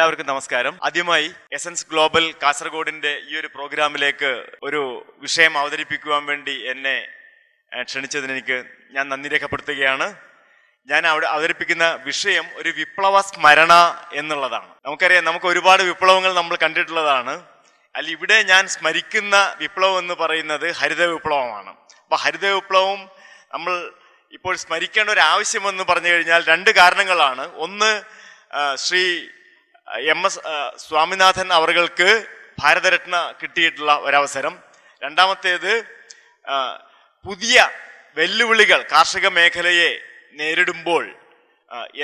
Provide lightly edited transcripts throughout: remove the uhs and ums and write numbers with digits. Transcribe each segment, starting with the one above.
എല്ലാവർക്കും നമസ്കാരം. ആദ്യമായി എസൻസ് ഗ്ലോബൽ കാസർഗോഡിന്റെ ഈ ഒരു പ്രോഗ്രാമിലേക്ക് ഒരു വിഷയം അവതരിപ്പിക്കുവാൻ വേണ്ടി എന്നെ ക്ഷണിച്ചതിന് ഞാൻ നന്ദി രേഖപ്പെടുത്തുകയാണ്. ഞാൻ അവിടെ അവതരിപ്പിക്കുന്ന വിഷയം ഒരു വിപ്ലവ സ്മരണ എന്നുള്ളതാണ്. നമുക്കറിയാം, നമുക്ക് ഒരുപാട് വിപ്ലവങ്ങൾ നമ്മൾ കണ്ടിട്ടുള്ളതാണ്. ഇവിടെ ഞാൻ സ്മരിക്കുന്ന വിപ്ലവം എന്ന് പറയുന്നത് ഹരിത വിപ്ലവമാണ്. അപ്പൊ ഹരിത വിപ്ലവം നമ്മൾ ഇപ്പോൾ സ്മരിക്കേണ്ട ഒരു ആവശ്യമെന്ന് പറഞ്ഞു കഴിഞ്ഞാൽ രണ്ട് കാരണങ്ങളാണ്. ഒന്ന്, ശ്രീ MS സ്വാമിനാഥൻ അവർക്ക് ഭാരതരത്ന കിട്ടിയിട്ടുള്ള ഒരവസരം. രണ്ടാമത്തേത്, പുതിയ വെല്ലുവിളികൾ കാർഷിക മേഖലയെ നേരിടുമ്പോൾ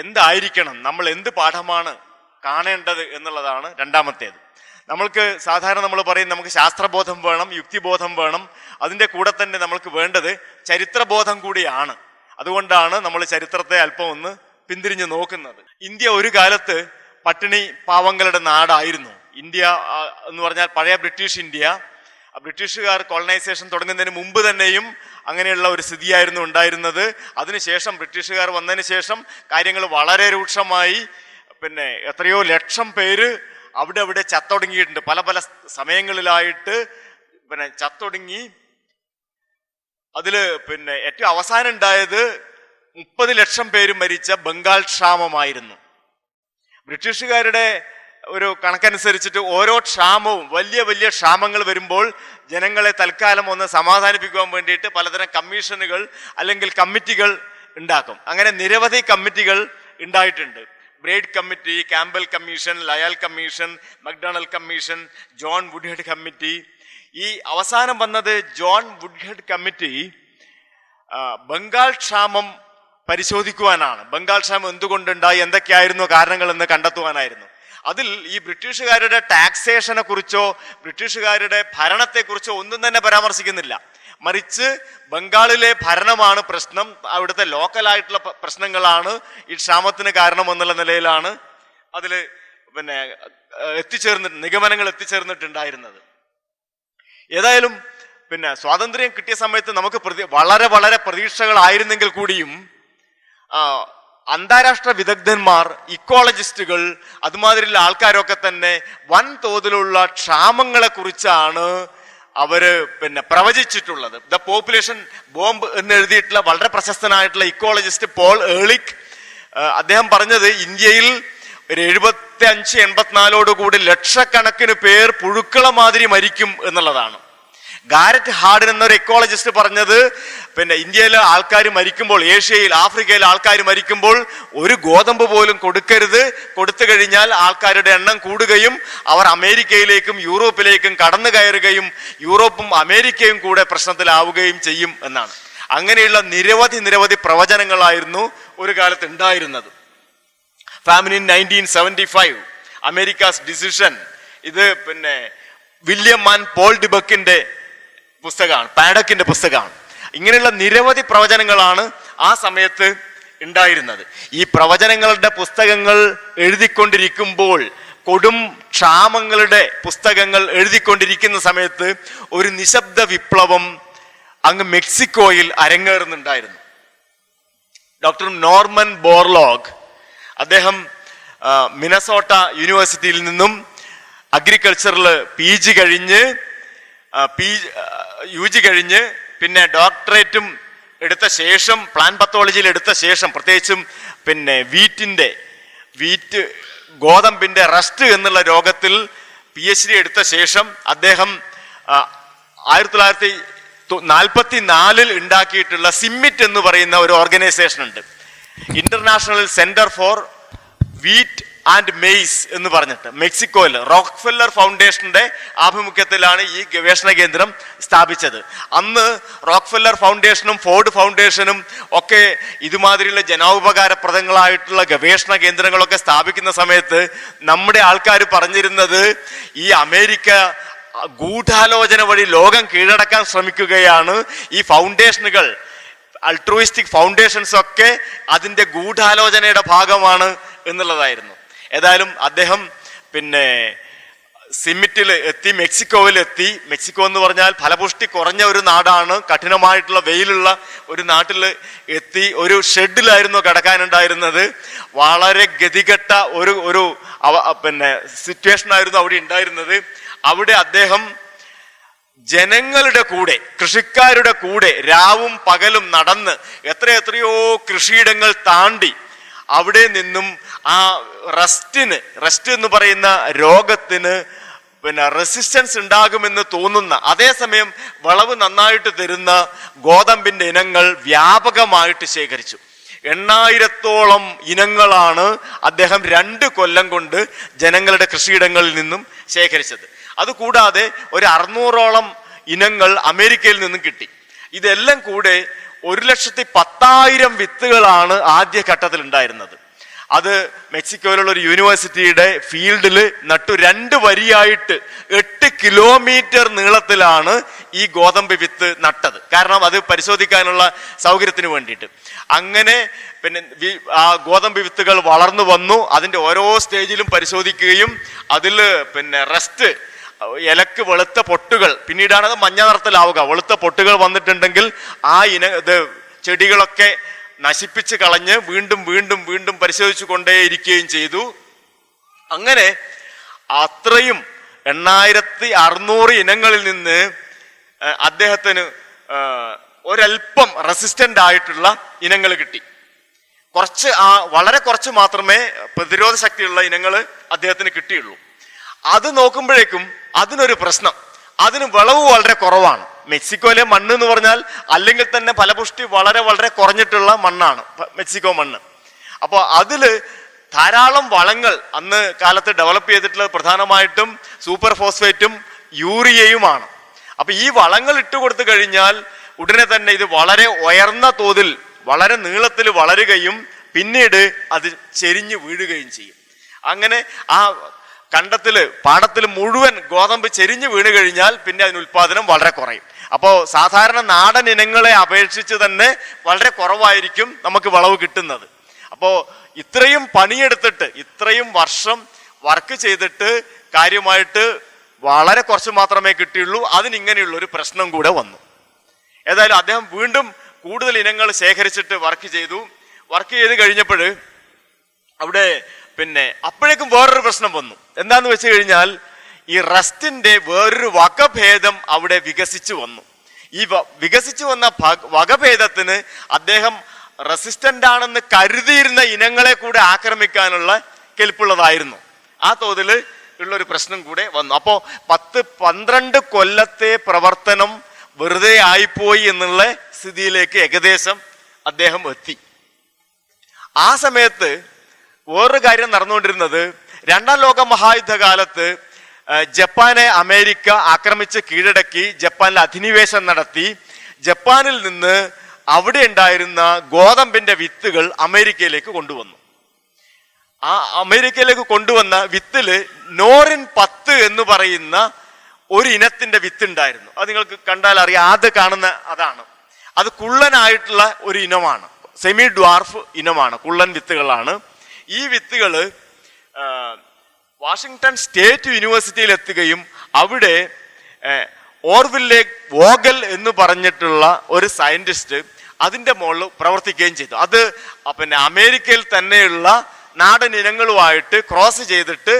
എന്തായിരിക്കണം, നമ്മൾ എന്ത് പാഠമാണ് കാണേണ്ടത് എന്നുള്ളതാണ് രണ്ടാമത്തേത്. നമ്മൾക്ക് സാധാരണ നമ്മൾ പറയും നമുക്ക് ശാസ്ത്രബോധം വേണം, യുക്തിബോധം വേണം. അതിൻ്റെ കൂടെ തന്നെ നമ്മൾക്ക് വേണ്ടത് ചരിത്രബോധം കൂടിയാണ്. അതുകൊണ്ടാണ് നമ്മൾ ചരിത്രത്തെ അല്പം ഒന്ന് പിന്തിരിഞ്ഞ് നോക്കുന്നത്. ഇന്ത്യ ഒരു കാലത്ത് പട്ടിണി പാവങ്ങളുടെ നാടായിരുന്നു. ഇന്ത്യ എന്ന് പറഞ്ഞാൽ പഴയ ബ്രിട്ടീഷ് ഇന്ത്യ. ബ്രിട്ടീഷുകാർ കോളനൈസേഷൻ തുടങ്ങുന്നതിന് മുമ്പ് തന്നെയും അങ്ങനെയുള്ള ഒരു സ്ഥിതിയായിരുന്നു ഉണ്ടായിരുന്നത്. അതിനുശേഷം ബ്രിട്ടീഷുകാർ വന്നതിന് ശേഷം കാര്യങ്ങൾ വളരെ രൂക്ഷമായി. എത്രയോ ലക്ഷം പേര് അവിടെ ചത്തൊടുങ്ങിയിട്ടുണ്ട്. പല പല സമയങ്ങളിലായിട്ട് ചത്തൊടുങ്ങി. അതില് ഏറ്റവും അവസാനം ഉണ്ടായത് 30 ലക്ഷം പേര് മരിച്ച ബംഗാൾ ക്ഷാമമായിരുന്നു. ബ്രിട്ടീഷുകാരുടെ ഒരു കണക്കനുസരിച്ചിട്ട് ഓരോ ക്ഷാമവും വലിയ വലിയ ക്ഷാമങ്ങൾ വരുമ്പോൾ ജനങ്ങളെ തൽക്കാലം ഒന്ന് സമാധാനിപ്പിക്കുവാൻ വേണ്ടിയിട്ട് പലതരം കമ്മീഷനുകൾ അല്ലെങ്കിൽ കമ്മിറ്റികൾ ഉണ്ടാക്കും. അങ്ങനെ നിരവധി കമ്മിറ്റികൾ ഉണ്ടായിട്ടുണ്ട്. Braid committee, Campbell commission, Lyall commission, MacDonnell commission, John Woodhead committee. ഈ അവസാനം വന്നത് ജോൺ വുഡ്ഹെഡ് കമ്മിറ്റി ബംഗാൾ ക്ഷാമം പരിശോധിക്കുവാനാണ്. ബംഗാൾ ക്ഷാമം എന്തുകൊണ്ടുണ്ടായി, എന്തൊക്കെയായിരുന്നു കാരണങ്ങൾ എന്ന് കണ്ടെത്തുവാനായിരുന്നു. അതിൽ ഈ ബ്രിട്ടീഷുകാരുടെ ടാക്സേഷനെ കുറിച്ചോ ബ്രിട്ടീഷുകാരുടെ ഭരണത്തെക്കുറിച്ചോ ഒന്നും തന്നെ പരാമർശിക്കുന്നില്ല. മറിച്ച് ബംഗാളിലെ ഭരണമാണ് പ്രശ്നം, അവിടുത്തെ ലോക്കലായിട്ടുള്ള പ്രശ്നങ്ങളാണ് ഈ ക്ഷാമത്തിന് കാരണം എന്നുള്ള നിലയിലാണ് അതിൽ നിഗമനങ്ങൾ എത്തിച്ചേർന്നിട്ടുണ്ടായിരുന്നത്. ഏതായാലും സ്വാതന്ത്ര്യം കിട്ടിയ സമയത്ത് നമുക്ക് വളരെ വളരെ പ്രതീക്ഷകളായിരുന്നെങ്കിൽ കൂടിയും അന്താരാഷ്ട്ര വിദഗ്ധന്മാർ, ഇക്കോളജിസ്റ്റുകൾ, അതുമാതിരിയുള്ള ആൾക്കാരൊക്കെ തന്നെ വൻതോതിലുള്ള ക്ഷാമങ്ങളെ കുറിച്ചാണ് അവര് പ്രവചിച്ചിട്ടുള്ളത്. ദ പോപ്പുലേഷൻ ബോംബ് എന്ന് എഴുതിയിട്ടുള്ള വളരെ പ്രശസ്തനായിട്ടുള്ള ഇക്കോളജിസ്റ്റ് പോൾ ഏളിക് അദ്ദേഹം പറഞ്ഞത് ഇന്ത്യയിൽ ഒരു 75-84 ലക്ഷക്കണക്കിന് പേർ പുഴുക്കള മാതിരി മരിക്കും എന്നുള്ളതാണ്. ഗാരറ്റ് ഹാർഡൻ എന്നൊരു എക്കോളജിസ്റ്റ് പറഞ്ഞത് ഇന്ത്യയിലെ ആൾക്കാർ മരിക്കുമ്പോൾ, ഏഷ്യയിൽ ആഫ്രിക്കയിലെ ആൾക്കാർ മരിക്കുമ്പോൾ ഒരു ഗോതമ്പ് പോലും കൊടുക്കരുത്. കൊടുത്തു കഴിഞ്ഞാൽ ആൾക്കാരുടെ എണ്ണം കൂടുകയും അവർ അമേരിക്കയിലേക്കും യൂറോപ്പിലേക്കും കടന്നു കയറുകയും യൂറോപ്പും അമേരിക്കയും കൂടെ പ്രശ്നത്തിലാവുകയും ചെയ്യും എന്നാണ്. അങ്ങനെയുള്ള നിരവധി പ്രവചനങ്ങളായിരുന്നു ഒരു കാലത്ത് ഉണ്ടായിരുന്നത്. ഫാമിൻ ഇൻ 1975, അമേരിക്കാസ് ഡിസിഷൻ, ഇത് വില്യം ആൻഡ് പോൾ ഡിബക്കിന്റെ പുസ്തകമാണ്, പാഡക്കിന്റെ പുസ്തകമാണ്. ഇങ്ങനെയുള്ള നിരവധി പ്രവചനങ്ങളാണ് ആ സമയത്ത് ഉണ്ടായിരുന്നത്. ഈ പ്രവചനങ്ങളുടെ പുസ്തകങ്ങൾ എഴുതിക്കൊണ്ടിരിക്കുമ്പോൾ, കൊടും ക്ഷാമങ്ങളുടെ പുസ്തകങ്ങൾ എഴുതിക്കൊണ്ടിരിക്കുന്ന സമയത്ത് ഒരു നിശബ്ദ വിപ്ലവം അങ്ങ് മെക്സിക്കോയിൽ അരങ്ങേറുന്നുണ്ടായിരുന്നു. ഡോക്ടർ നോർമൻ ബോർലോഗ്, അദ്ദേഹം മിനസോട്ട യൂണിവേഴ്സിറ്റിയിൽ നിന്നും അഗ്രികൾച്ചറിൽ PG കഴിഞ്ഞ് UG കഴിഞ്ഞ് പിന്നെ ഡോക്ടറേറ്റും എടുത്ത ശേഷം, പ്ലാൻ പത്തോളജിയിൽ എടുത്ത ശേഷം, പ്രത്യേകിച്ചും ഗോതമ്പിന്റെ റസ്റ്റ് എന്നുള്ള രോഗത്തിൽ PhD എടുത്ത ശേഷം അദ്ദേഹം 1944 ഉണ്ടാക്കിയിട്ടുള്ള സിമ്മിറ്റ് എന്ന് പറയുന്ന ഒരു ഓർഗനൈസേഷൻ ഉണ്ട്, international centre for wheat and maze എന്ന് പറഞ്ഞിട്ട്, മെക്സിക്കോയിൽ റോക്ക്ഫെല്ലർ ഫൗണ്ടേഷന്റെ ആഭിമുഖ്യത്തിലാണ് ഈ ഗവേഷണ കേന്ദ്രം സ്ഥാപിച്ചത്. അന്ന് റോക്ക്ഫെല്ലർ ഫൗണ്ടേഷനും ഫോർഡ് ഫൗണ്ടേഷനും ഒക്കെ ഇതുമാതിരിയുള്ള ജനോപകാരപ്രദങ്ങളായിട്ടുള്ള ഗവേഷണ കേന്ദ്രങ്ങളൊക്കെ സ്ഥാപിക്കുന്ന സമയത്ത് നമ്മുടെ ആൾക്കാർ പറഞ്ഞിരുന്നത് ഈ അമേരിക്ക ഗൂഢാലോചന വഴി ലോകം കീഴടക്കാൻ ശ്രമിക്കുകയാണ്, ഈ ഫൗണ്ടേഷനുകൾ, അൾട്രൂയിസ്റ്റിക് ഫൗണ്ടേഷൻസ് ഒക്കെ അതിൻ്റെ ഗൂഢാലോചനയുടെ ഭാഗമാണ് എന്നുള്ളതായിരുന്നു. ഏതായാലും അദ്ദേഹം സിമിറ്റിൽ എത്തി, മെക്സിക്കോയിൽ എത്തി. മെക്സിക്കോ എന്ന് പറഞ്ഞാൽ ഫലപുഷ്ടി കുറഞ്ഞ ഒരു നാടാണ്, കഠിനമായിട്ടുള്ള വെയിലുള്ള ഒരു നാട്ടിൽ എത്തി. ഒരു ഷെഡിലായിരുന്നു കിടക്കാനുണ്ടായിരുന്നത്. വളരെ ഗതികെട്ട ഒരു സിറ്റുവേഷൻ ആയിരുന്നു അവിടെ ഉണ്ടായിരുന്നത്. അവിടെ അദ്ദേഹം ജനങ്ങളുടെ കൂടെ, കൃഷിക്കാരുടെ കൂടെ രാവും പകലും നടന്ന് എത്രയോ കൃഷിയിടങ്ങൾ താണ്ടി അവിടെ നിന്നും ആ റസ്റ്റ് എന്ന് പറയുന്ന രോഗത്തിന് റെസിസ്റ്റൻസ് ഉണ്ടാകുമെന്ന് തോന്നുന്ന, അതേസമയം വിളവ് നന്നായിട്ട് തരുന്ന ഗോതമ്പിന്റെ ഇനങ്ങൾ വ്യാപകമായിട്ട് ശേഖരിച്ചു. 8,000-ഓളം ഇനങ്ങളാണ് അദ്ദേഹം 2 കൊല്ലം കൊണ്ട് ജനങ്ങളുടെ കൃഷിയിടങ്ങളിൽ നിന്നും ശേഖരിച്ചത്. അതുകൂടാതെ ഒരു 600-ഓളം ഇനങ്ങൾ അമേരിക്കയിൽ നിന്നും കിട്ടി. ഇതെല്ലാം കൂടെ 1,10,000 വിത്തുകളാണ് ആദ്യഘട്ടത്തിൽ ഉണ്ടായിരുന്നത്. അത് മെക്സിക്കോയിലുള്ള ഒരു യൂണിവേഴ്സിറ്റിയുടെ ഫീൽഡിൽ നട്ടു. 2 വരിയായിട്ട് 8 കിലോമീറ്റർ നീളത്തിലാണ് ഈ ഗോതമ്പ് വിത്ത് നട്ടത്. കാരണം അത് പരിശോധിക്കാനുള്ള സൗകര്യത്തിന് വേണ്ടിയിട്ട്. അങ്ങനെ ആ ഗോതമ്പ് വിത്തുകൾ വളർന്നു വന്നു. അതിന്റെ ഓരോ സ്റ്റേജിലും പരിശോധിക്കുകയും അതിൽ റെസ്റ്റ്, ഇലക്ക് വെളുത്ത പൊട്ടുകൾ, പിന്നീടാണ് അത് മഞ്ഞ നിറത്തിലാവുക. വെളുത്ത പൊട്ടുകൾ വന്നിട്ടുണ്ടെങ്കിൽ ആ ചെടികളൊക്കെ നശിപ്പിച്ച് കളഞ്ഞ് വീണ്ടും വീണ്ടും വീണ്ടും പരിശോധിച്ചു കൊണ്ടേയിരിക്കുകയും ചെയ്തു. അങ്ങനെ അത്രയും 8,600 ഇനങ്ങളിൽ നിന്ന് അദ്ദേഹത്തിന് ഒരൽപ്പം റെസിസ്റ്റന്റ് ആയിട്ടുള്ള ഇനങ്ങൾ കിട്ടി. വളരെ കുറച്ച് മാത്രമേ പ്രതിരോധ ശക്തിയുള്ള ഇനങ്ങൾ അദ്ദേഹത്തിന് കിട്ടിയുള്ളൂ. അത് നോക്കുമ്പോഴേക്കും അതിനൊരു പ്രശ്നം, അതിന് വിളവ് വളരെ കുറവാണ്. മെക്സിക്കോയിലെ മണ്ണ് എന്ന് പറഞ്ഞാൽ അല്ലെങ്കിൽ തന്നെ ഫലപുഷ്ടി വളരെ വളരെ കുറഞ്ഞിട്ടുള്ള മണ്ണാണ് മെക്സിക്കോ മണ്ണ്. അപ്പോൾ അതില് ധാരാളം വളങ്ങൾ അന്ന് കാലത്ത് ഡെവലപ്പ് ചെയ്തിട്ടുള്ളത് പ്രധാനമായിട്ടും സൂപ്പർ ഫോസ്ഫേറ്റും യൂറിയയുമാണ്. അപ്പൊ ഈ വളങ്ങൾ ഇട്ടുകൊടുത്തു കഴിഞ്ഞാൽ ഉടനെ തന്നെ ഇത് വളരെ ഉയർന്ന തോതിൽ വളരെ നീളത്തിൽ വളരുകയും പിന്നീട് അത് ചെരിഞ്ഞു വീഴുകയും ചെയ്യും. അങ്ങനെ ആ പാടത്തിൽ മുഴുവൻ ഗോതമ്പ് ചെരിഞ്ഞു വീണ് കഴിഞ്ഞാൽ പിന്നെ അതിന് ഉൽപാദനം വളരെ കുറയും. അപ്പോൾ സാധാരണ നാടൻ ഇനങ്ങളെ അപേക്ഷിച്ച് തന്നെ വളരെ കുറവായിരിക്കും നമുക്ക് വിളവ് കിട്ടുന്നത്. അപ്പോൾ ഇത്രയും പണിയെടുത്തിട്ട്, ഇത്രയും വർഷം വർക്ക് ചെയ്തിട്ട് കാര്യമായിട്ട് വളരെ കുറച്ച് മാത്രമേ കിട്ടിയുള്ളൂ. അതിനിങ്ങനെയുള്ള ഒരു പ്രശ്നം കൂടെ വന്നു. ഏതായാലും അദ്ദേഹം വീണ്ടും കൂടുതൽ ഇനങ്ങൾ ശേഖരിച്ചിട്ട് വർക്ക് ചെയ്ത് കഴിഞ്ഞപ്പോൾ അവിടെ അപ്പോഴേക്കും വേറൊരു പ്രശ്നം വന്നു. എന്താന്ന് വെച്ച് കഴിഞ്ഞാൽ ഈ റസ്റ്റിന്റെ വേറൊരു വകഭേദം അവിടെ വികസിച്ചു വന്നു. ഈ വികസിച്ചു വന്ന വകഭേദത്തിന് അദ്ദേഹം റെസിസ്റ്റന്റ് ആണെന്ന് കരുതിയിരുന്ന ഇനങ്ങളെ കൂടെ ആക്രമിക്കാനുള്ള കെൽപ്പുള്ളതായിരുന്നു. ആ തോതിൽ ഉള്ളൊരു പ്രശ്നം കൂടെ വന്നു. അപ്പോ 10-12 കൊല്ലത്തെ പ്രവർത്തനം വെറുതെ ആയിപ്പോയി എന്നുള്ള സ്ഥിതിയിലേക്ക് ഏകദേശം അദ്ദേഹം എത്തി. ആ സമയത്ത് വേറൊരു കാര്യം നടന്നുകൊണ്ടിരുന്നത്, 2ാം ലോക മഹായുദ്ധ കാലത്ത് ജപ്പാനെ അമേരിക്ക ആക്രമിച്ച് കീഴടക്കി ജപ്പാനിൽ അധിനിവേശം നടത്തി. ജപ്പാനിൽ നിന്ന് അവിടെ ഉണ്ടായിരുന്ന ഗോതമ്പിന്റെ വിത്തുകൾ അമേരിക്കയിലേക്ക് കൊണ്ടുവന്നു. ആ അമേരിക്കയിലേക്ക് കൊണ്ടുവന്ന വിത്തില് നോറിൻ 10 എന്ന് പറയുന്ന ഒരു ഇനത്തിന്റെ വിത്ത് ഉണ്ടായിരുന്നു. അത് നിങ്ങൾക്ക് കണ്ടാൽ അറിയാം. ആദ്യം കാണുന്ന അതാണ്. അത് കുള്ളനായിട്ടുള്ള ഒരു ഇനമാണ്, സെമി ഡ്വാർഫ് ഇനമാണ്, കുള്ളൻ വിത്തുകളാണ്. ഈ വിത്തുകള് വാഷിങ്ടൺ സ്റ്റേറ്റ് യൂണിവേഴ്സിറ്റിയിൽ എത്തുകയും അവിടെ ഓർവില്ലെ വോഗൽ എന്ന് പറഞ്ഞിട്ടുള്ള ഒരു സയന്റിസ്റ്റ് അതിന്റെ മുകളിൽ പ്രവർത്തിക്കുകയും ചെയ്തു. അത് അമേരിക്കയിൽ തന്നെയുള്ള നാടൻ ഇനങ്ങളുമായിട്ട് ക്രോസ് ചെയ്തിട്ട്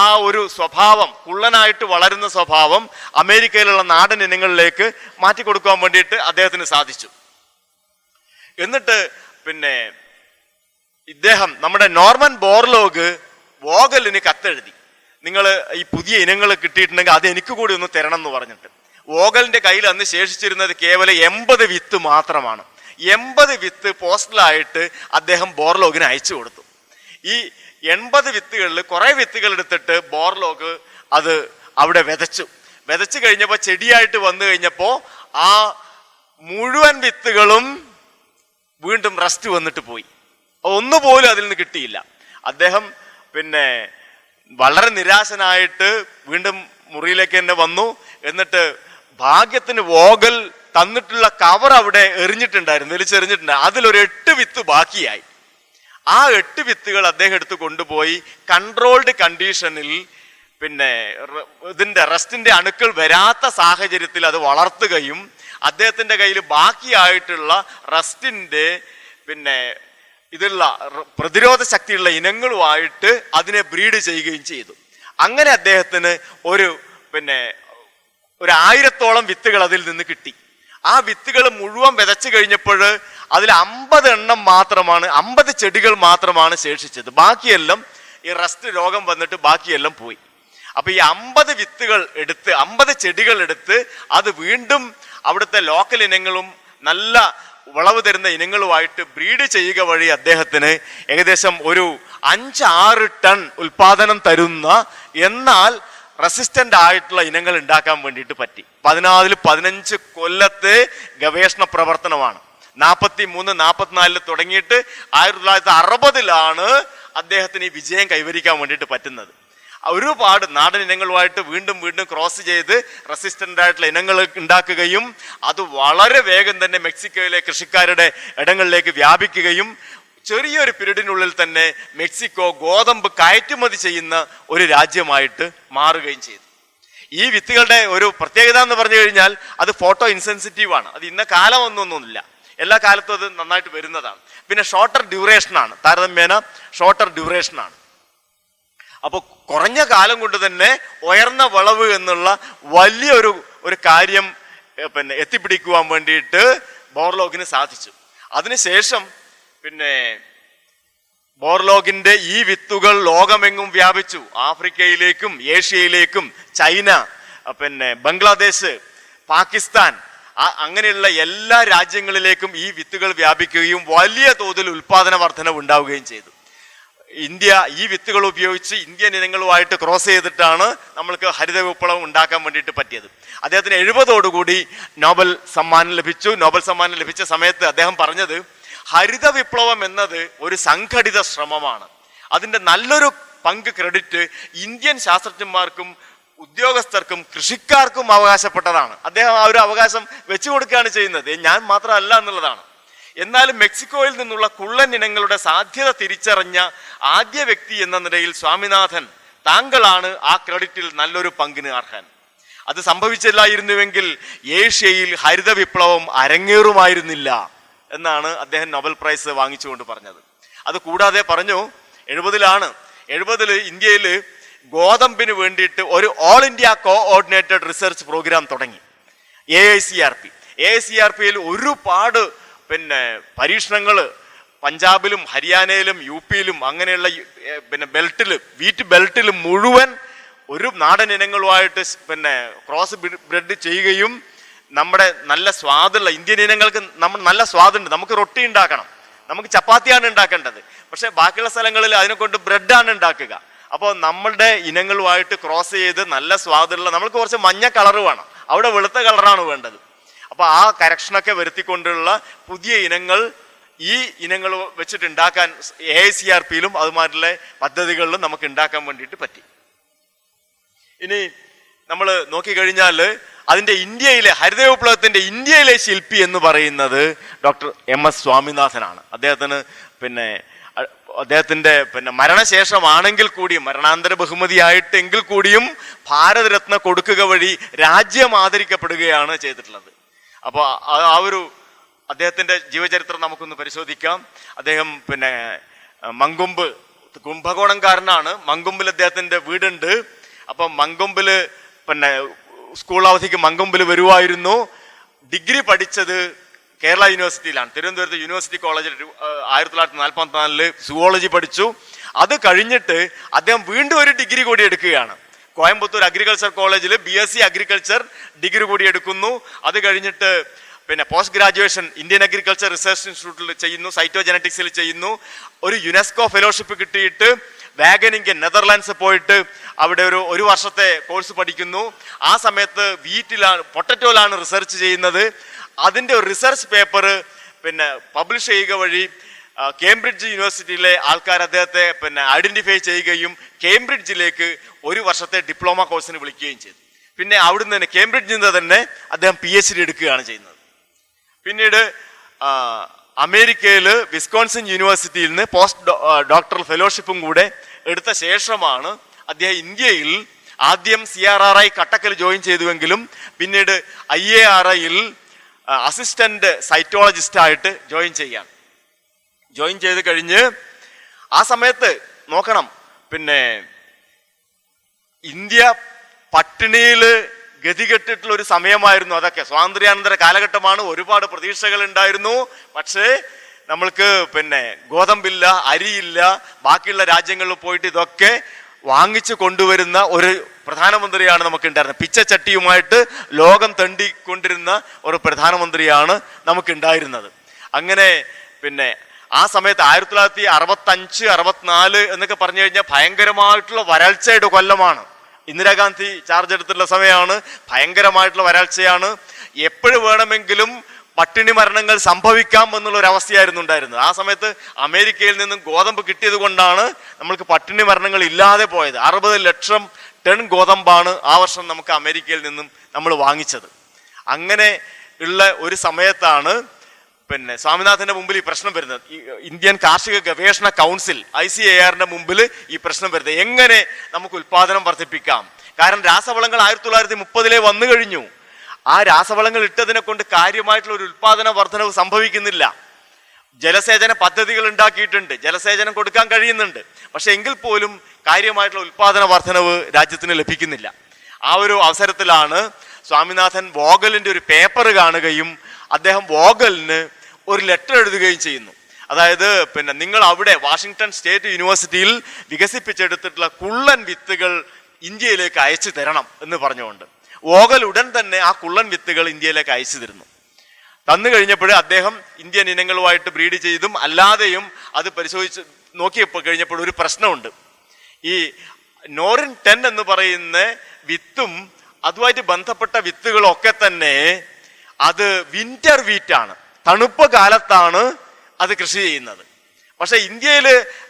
ആ ഒരു സ്വഭാവം, കുള്ളനായിട്ട് വളരുന്ന സ്വഭാവം അമേരിക്കയിലുള്ള നാടൻ ഇനങ്ങളിലേക്ക് മാറ്റിക്കൊടുക്കാൻ വേണ്ടിയിട്ട് അദ്ദേഹത്തിന് സാധിച്ചു. എന്നിട്ട് ഇദ്ദേഹം, നമ്മുടെ നോർമൻ ബോർലോഗ് വോഗലിന് കത്തെഴുതി, നിങ്ങൾ ഈ പുതിയ ഇനങ്ങൾ കിട്ടിയിട്ടുണ്ടെങ്കിൽ അത് എനിക്ക് കൂടി ഒന്ന് തരണം എന്ന് പറഞ്ഞിട്ട്. വോഗലിന്റെ കയ്യിൽ അന്ന് ശേഷിച്ചിരുന്നത് കേവലം 80 വിത്ത് മാത്രമാണ്. 80 വിത്ത് പോസ്റ്റലായിട്ട് അദ്ദേഹം ബോർലോഗിന് അയച്ചു കൊടുത്തു. ഈ 80 വിത്തുകളിൽ കുറെ വിത്തുകൾ എടുത്തിട്ട് ബോർലോഗ് അത് അവിടെ വിതച്ചു കഴിഞ്ഞപ്പോൾ ചെടിയായിട്ട് വന്നു കഴിഞ്ഞപ്പോൾ ആ മുഴുവൻ വിത്തുകളും വീണ്ടും റസ്റ്റ് വന്നിട്ട് പോയി. ഒന്നുപോലും അതിൽ നിന്ന് കിട്ടിയില്ല. അദ്ദേഹം വളരെ നിരാശനായിട്ട് വീണ്ടും മുറിയിലേക്ക് തന്നെ വന്നു. എന്നിട്ട് ഭാഗ്യത്തിന് വോഗൽ തന്നിട്ടുള്ള കവർ അവിടെ എറിഞ്ഞിട്ടുണ്ടായിരുന്നു, വലിച്ചെറിഞ്ഞിട്ടുണ്ടായിരുന്നു. അതിലൊരു 8 വിത്ത് ബാക്കിയായി. ആ 8 വിത്തുകൾ അദ്ദേഹം എടുത്ത് കൊണ്ടുപോയി കൺട്രോൾഡ് കണ്ടീഷനിൽ പിന്നെ ഇതിൻ്റെ റസ്റ്റിൻ്റെ അണുക്കൾ വരാത്ത സാഹചര്യത്തിൽ അത് വളർത്തുകയും അദ്ദേഹത്തിൻ്റെ കയ്യിൽ ബാക്കിയായിട്ടുള്ള റസ്റ്റിൻ്റെ പിന്നെ ഇതുള്ള പ്രതിരോധ ശക്തിയുള്ള ഇനങ്ങളുമായിട്ട് അതിനെ ബ്രീഡ് ചെയ്യുകയും ചെയ്തു. അങ്ങനെ അദ്ദേഹത്തിന് ഒരു 1000-ഓളം വിത്തുകൾ അതിൽ നിന്ന് കിട്ടി. ആ വിത്തുകൾ മുഴുവൻ വിതച്ചു കഴിഞ്ഞപ്പോൾ അതിൽ 50 എണ്ണം മാത്രമാണ്, 50 ചെടികൾ മാത്രമാണ് ശേഷിച്ചത്. ബാക്കിയെല്ലാം ഈ റസ്റ്റ് രോഗം വന്നിട്ട് ബാക്കിയെല്ലാം പോയി. അപ്പൊ ഈ 50 വിത്തുകൾ എടുത്ത് 50 ചെടികൾ എടുത്ത് അത് വീണ്ടും അവിടുത്തെ ലോക്കൽ ഇനങ്ങളും നല്ല വിളവ് തരുന്ന ഇനങ്ങളുമായിട്ട് ബ്രീഡ് ചെയ്യുക വഴി അദ്ദേഹത്തിന് ഏകദേശം ഒരു 5-6 ടൺ ഉൽപാദനം തരുന്ന എന്നാൽ റെസിസ്റ്റന്റ് ആയിട്ടുള്ള ഇനങ്ങൾ ഉണ്ടാക്കാൻ വേണ്ടിയിട്ട് പറ്റി. 14-15 കൊല്ലത്തെ ഗവേഷണ പ്രവർത്തനമാണ്. 43-44 തുടങ്ങിയിട്ട് 1960 അദ്ദേഹത്തിന് ഈ വിജയം കൈവരിക്കാൻ വേണ്ടിയിട്ട് പറ്റുന്നത്. ഒരുപാട് നാടൻ ഇനങ്ങളുമായിട്ട് വീണ്ടും വീണ്ടും ക്രോസ് ചെയ്ത് റെസിസ്റ്റന്റ് ആയിട്ടുള്ള ഇനങ്ങൾ ഉണ്ടാക്കുകയും അത് വളരെ വേഗം തന്നെ മെക്സിക്കോയിലെ കൃഷിക്കാരുടെ ഇടങ്ങളിലേക്ക് വ്യാപിക്കുകയും ചെറിയൊരു പീരീഡിനുള്ളിൽ തന്നെ മെക്സിക്കോ ഗോതമ്പ് കയറ്റുമതി ചെയ്യുന്ന ഒരു രാജ്യമായിട്ട് മാറുകയും ചെയ്തു. ഈ വിത്തുകളുടെ ഒരു പ്രത്യേകത എന്ന് പറഞ്ഞു കഴിഞ്ഞാൽ അത് ഫോട്ടോ ഇൻസെൻസിറ്റീവ് ആണ്. അത് ഇന്ന കാലമൊന്നൊന്നുമില്ല, എല്ലാ കാലത്തും അത് നന്നായിട്ട് വരുന്നതാണ്. പിന്നെ ഷോർട്ടർ ഡ്യൂറേഷനാണ്, താരതമ്യേന ഷോർട്ടർ ഡ്യൂറേഷനാണ്. അപ്പോൾ കുറഞ്ഞ കാലം കൊണ്ട് തന്നെ ഉയർന്ന വിളവ് എന്നുള്ള വലിയൊരു കാര്യം എത്തിപ്പിടിക്കുവാൻ വേണ്ടിയിട്ട് ബോർലോഗിന് സാധിച്ചു. അതിനുശേഷം ബോർലോഗിന്റെ ഈ വിത്തുകൾ ലോകമെങ്ങും വ്യാപിച്ചു. ആഫ്രിക്കയിലേക്കും ഏഷ്യയിലേക്കും ചൈന, ബംഗ്ലാദേശ്, പാകിസ്ഥാൻ അങ്ങനെയുള്ള എല്ലാ രാജ്യങ്ങളിലേക്കും ഈ വിത്തുകൾ വ്യാപിക്കുകയും വലിയ തോതിൽ ഉൽപാദന വർധനവ് ഉണ്ടാവുകയും ചെയ്തു. ഇന്ത്യ ഈ വിത്തുകൾ ഉപയോഗിച്ച് ഇന്ത്യൻ ഇനങ്ങളുമായിട്ട് ക്രോസ് ചെയ്തിട്ടാണ് നമ്മൾക്ക് ഹരിത വിപ്ലവം ഉണ്ടാക്കാൻ വേണ്ടിയിട്ട് പറ്റിയത്. അദ്ദേഹത്തിന് 70ഓടുകൂടി നോബൽ സമ്മാനം ലഭിച്ചു. നോബൽ സമ്മാനം ലഭിച്ച സമയത്ത് അദ്ദേഹം പറഞ്ഞത്, ഹരിത വിപ്ലവം എന്നത് ഒരു സംഘടിത ശ്രമമാണ്. അതിൻ്റെ നല്ലൊരു പങ്ക് ക്രെഡിറ്റ് ഇന്ത്യൻ ശാസ്ത്രജ്ഞന്മാർക്കും ഉദ്യോഗസ്ഥർക്കും കൃഷിക്കാർക്കും അവകാശപ്പെട്ടതാണ്. അദ്ദേഹം ആ ഒരു അവകാശം വെച്ചു കൊടുക്കുകയാണ് ചെയ്യുന്നത്, ഞാൻ മാത്രമല്ല എന്നുള്ളതാണ്. എന്നാലും മെക്സിക്കോയിൽ നിന്നുള്ള കുള്ളൻ ഇനങ്ങളുടെ സാധ്യത തിരിച്ചറിഞ്ഞ ആദ്യ വ്യക്തി എന്ന നിലയിൽ സ്വാമിനാഥൻ താങ്കളാണ് ആ ക്രെഡിറ്റിൽ നല്ലൊരു പങ്കിന് അർഹൻ. അത് സംഭവിച്ചില്ലായിരുന്നുവെങ്കിൽ ഏഷ്യയിൽ ഹരിത വിപ്ലവം അരങ്ങേറുമായിരുന്നില്ല എന്നാണ് അദ്ദേഹം നൊബൽ പ്രൈസ് വാങ്ങിച്ചുകൊണ്ട് പറഞ്ഞത്. അത് കൂടാതെ പറഞ്ഞു, 70 ഇന്ത്യയിൽ ഗോതമ്പിന് വേണ്ടിയിട്ട് ഒരു ഓൾ ഇന്ത്യ കോഓർഡിനേറ്റഡ് റിസർച്ച് പ്രോഗ്രാം തുടങ്ങി, AICRP-യിൽ ഒരുപാട് പരീക്ഷണങ്ങൾ പഞ്ചാബിലും ഹരിയാനയിലും യുപിയിലും അങ്ങനെയുള്ള വീറ്റ് ബെൽറ്റിൽ മുഴുവൻ ഒരു നാടൻ ഇനങ്ങളുമായിട്ട് ക്രോസ് ബ്രെഡ് ചെയ്യുകയും നമ്മുടെ നല്ല സ്വാദുള്ള ഇന്ത്യൻ ഇനങ്ങൾക്ക് നല്ല സ്വാദുണ്ട്. നമുക്ക് റൊട്ടി ഉണ്ടാക്കണം, നമുക്ക് ചപ്പാത്തിയാണ് ഉണ്ടാക്കേണ്ടത്, പക്ഷെ ബാക്കിയുള്ള സ്ഥലങ്ങളിൽ അതിനെ കൊണ്ട് ബ്രെഡാണ് ഉണ്ടാക്കുക. അപ്പോൾ നമ്മളുടെ ഇനങ്ങളുമായിട്ട് ക്രോസ് ചെയ്ത് നല്ല സ്വാദുള്ള, നമ്മൾക്ക് കുറച്ച് മഞ്ഞ കളർ വേണം, അവിടെ വെളുത്ത കളറാണ് വേണ്ടത്. അപ്പോൾ ആ കറക്ഷനൊക്കെ വരുത്തിക്കൊണ്ടുള്ള പുതിയ ഇനങ്ങൾ ഈ ഇനങ്ങൾ വെച്ചിട്ട് ഉണ്ടാക്കാൻ AICRP-യിലും അതുമാതിരിയുള്ള പദ്ധതികളിലും നമുക്ക് ഉണ്ടാക്കാൻ വേണ്ടിയിട്ട് പറ്റി. ഇനി നമ്മൾ നോക്കിക്കഴിഞ്ഞാൽ അതിൻ്റെ ഇന്ത്യയിലെ ഹരിത വിപ്ലവത്തിൻ്റെ ഇന്ത്യയിലെ ശില്പി എന്ന് പറയുന്നത് ഡോക്ടർ MS സ്വാമിനാഥനാണ്. അദ്ദേഹത്തിൻ്റെ മരണശേഷമാണെങ്കിൽ കൂടിയും, മരണാന്തര ബഹുമതിയായിട്ടെങ്കിൽ കൂടിയും ഭാരതരത്ന കൊടുക്കുക വഴി രാജ്യം ആദരിക്കപ്പെടുകയാണ് ചെയ്തിട്ടുള്ളത്. അപ്പോൾ ആ ഒരു അദ്ദേഹത്തിൻ്റെ ജീവചരിത്രം നമുക്കൊന്ന് പരിശോധിക്കാം. അദ്ദേഹം മങ്കൊമ്പ് കുംഭകോണംകാരനാണ്. മങ്കൊമ്പിൽ അദ്ദേഹത്തിൻ്റെ വീടുണ്ട്. അപ്പം മങ്കൊമ്പിൽ സ്കൂൾ അവധിക്ക് മങ്കൊമ്പിൽ വരുമായിരുന്നു. ഡിഗ്രി പഠിച്ചത് കേരള യൂണിവേഴ്സിറ്റിയിലാണ്, തിരുവനന്തപുരത്ത് യൂണിവേഴ്സിറ്റി കോളേജിൽ 1944 സുവോളജി പഠിച്ചു. അത് കഴിഞ്ഞിട്ട് അദ്ദേഹം വീണ്ടും ഒരു ഡിഗ്രി കൂടി എടുക്കുകയാണ്. കോയമ്പത്തൂർ അഗ്രികൾച്ചർ കോളേജിൽ BSc അഗ്രികൾച്ചർ ഡിഗ്രി കൂടി എടുക്കുന്നു. അത് കഴിഞ്ഞിട്ട് post graduation Indian agriculture research ഇൻസ്റ്റിറ്റ്യൂട്ടിൽ ചെയ്യുന്നു, സൈറ്റോജനറ്റിക്സിൽ ചെയ്യുന്നു. ഒരു യുനെസ്കോ ഫെലോഷിപ്പ് കിട്ടിയിട്ട് വാഗനിംഗൻ നെതർലാൻഡ്സ് പോയിട്ട് അവിടെ ഒരു വർഷത്തെ കോഴ്സ് പഠിക്കുന്നു. ആ സമയത്ത് പൊട്ടറ്റോയിലാണ് റിസർച്ച് ചെയ്യുന്നത്. അതിൻ്റെ ഒരു റിസർച്ച് പേപ്പർ പബ്ലിഷ് ചെയ്യുക വഴി കേംബ്രിഡ്ജ് യൂണിവേഴ്സിറ്റിയിലെ ആൾക്കാർ അദ്ദേഹത്തെ ഐഡന്റിഫൈ ചെയ്യുകയും കേംബ്രിഡ്ജിലേക്ക് ഒരു വർഷത്തെ ഡിപ്ലോമ കോഴ്സിന് വിളിക്കുകയും ചെയ്തു. പിന്നെ അവിടുന്ന് തന്നെ കേംബ്രിഡ്ജിൽ നിന്ന് തന്നെ അദ്ദേഹം PhD എടുക്കുകയാണ് ചെയ്യുന്നത്. പിന്നീട് അമേരിക്കയിൽ വിസ്കോൺസിൻ യൂണിവേഴ്സിറ്റിയിൽ നിന്ന് പോസ്റ്റ് ഡോക്ടറൽ ഫെലോഷിപ്പും കൂടെ എടുത്ത ശേഷമാണ് അദ്ദേഹം ഇന്ത്യയിൽ ആദ്യം CRRI കട്ടക്കൽ ജോയിൻ ചെയ്തുവെങ്കിലും പിന്നീട് IARIയിൽ അസിസ്റ്റന്റ് സൈറ്റോളജിസ്റ്റായിട്ട് ജോയിൻ ചെയ്ത് കഴിഞ്ഞ് ആ സമയത്ത് നോക്കണം, പിന്നെ ഇന്ത്യ പട്ടിണിയിൽ ഗതികെട്ടിട്ടുള്ള ഒരു സമയമായിരുന്നു. അതൊക്കെ സ്വാതന്ത്ര്യാനന്തര കാലഘട്ടമാണ്. ഒരുപാട് പ്രതീക്ഷകൾ ഉണ്ടായിരുന്നു. പക്ഷേ നമ്മൾക്ക് പിന്നെ ഗോതമ്പില്ല, അരിയില്ല. ബാക്കിയുള്ള രാജ്യങ്ങളിൽ പോയിട്ട് ഇതൊക്കെ വാങ്ങിച്ചു കൊണ്ടുവരുന്ന ഒരു പ്രധാനമന്ത്രിയാണ് നമുക്ക് ഉണ്ടായിരുന്നത്. പിച്ചച്ചട്ടിയുമായിട്ട് ലോകം തണ്ടിക്കൊണ്ടിരുന്ന ഒരു പ്രധാനമന്ത്രിയാണ് നമുക്ക് ഉണ്ടായിരുന്നത്. അങ്ങനെ പിന്നെ ആ സമയത്ത് 1965, 64 എന്നൊക്കെ പറഞ്ഞു കഴിഞ്ഞാൽ ഭയങ്കരമായിട്ടുള്ള വരൾച്ചയുടെ കൊല്ലമാണ്. ഇന്ദിരാഗാന്ധി ചാർജ് എടുത്തിട്ടുള്ള സമയമാണ്. ഭയങ്കരമായിട്ടുള്ള വരൾച്ചയാണ്. എപ്പോഴും വേണമെങ്കിലും പട്ടിണി മരണങ്ങൾ സംഭവിക്കാം എന്നുള്ളൊരു അവസ്ഥയായിരുന്നു ഉണ്ടായിരുന്നത്. ആ സമയത്ത് അമേരിക്കയിൽ നിന്നും ഗോതമ്പ് കിട്ടിയത് കൊണ്ടാണ് നമ്മൾക്ക് പട്ടിണി മരണങ്ങൾ ഇല്ലാതെ പോയത്. 60 ലക്ഷം ടൺ ഗോതമ്പാണ് ആ വർഷം നമുക്ക് അമേരിക്കയിൽ നിന്നും നമ്മൾ വാങ്ങിച്ചത്. അങ്ങനെ ഉള്ള ഒരു സമയത്താണ് പിന്നെ സ്വാമിനാഥന്റെ മുമ്പിൽ ഈ പ്രശ്നം വരുന്നത്. ഇന്ത്യൻ കാർഷിക ഗവേഷണ കൗൺസിൽ ICARന്റെ മുമ്പിൽ ഈ പ്രശ്നം വരുന്നത്. എങ്ങനെ നമുക്ക് ഉൽപാദനം വർദ്ധിപ്പിക്കാം? കാരണം രാസവളങ്ങൾ 1930 വന്നു കഴിഞ്ഞു. ആ രാസവളങ്ങൾ ഇട്ടതിനെ കൊണ്ട് കാര്യമായിട്ടുള്ള ഒരു ഉൽപാദന വർധനവ് സംഭവിക്കുന്നില്ല. ജലസേചന പദ്ധതികൾ ഉണ്ടാക്കിയിട്ടുണ്ട്, ജലസേചനം കൊടുക്കാൻ കഴിയുന്നുണ്ട്. പക്ഷെ എങ്കിൽ പോലും കാര്യമായിട്ടുള്ള ഉൽപാദന വർധനവ് രാജ്യത്തിന് ലഭിക്കുന്നില്ല. ആ ഒരു അവസരത്തിലാണ് സ്വാമിനാഥൻ വോഗലിന്റെ ഒരു പേപ്പർ കാണുകയും അദ്ദേഹം വോഗലിന് ഒരു ലെറ്റർ എഴുതുകയും ചെയ്യുന്നു. അതായത് പിന്നെ നിങ്ങൾ അവിടെ വാഷിങ്ടൺ സ്റ്റേറ്റ് യൂണിവേഴ്സിറ്റിയിൽ വികസിപ്പിച്ചെടുത്തിട്ടുള്ള കുള്ളൻ വിത്തുകൾ ഇന്ത്യയിലേക്ക് അയച്ചു തരണം എന്ന് പറഞ്ഞുകൊണ്ട് വോഗൽ ഉടൻ തന്നെ ആ കുള്ളൻ വിത്തുകൾ ഇന്ത്യയിലേക്ക് അയച്ചു തന്നു കഴിഞ്ഞപ്പോൾ അദ്ദേഹം ഇന്ത്യൻ ഇനങ്ങളുമായിട്ട് ബ്രീഡ് ചെയ്തും അല്ലാതെയും അത് പരിശോധിച്ച് നോക്കിയപ്പോൾ കഴിഞ്ഞപ്പോൾ ഒരു പ്രശ്നമുണ്ട്. ഈ നോറിൻ 10 എന്ന് പറയുന്ന വിത്തും അതുമായിട്ട് ബന്ധപ്പെട്ട വിത്തുകളൊക്കെ തന്നെ അത് വിന്റർ വീറ്റാണ്, തണുപ്പ് കാലത്താണ് അത് കൃഷി ചെയ്യുന്നത്. പക്ഷെ ഇന്ത്യയിൽ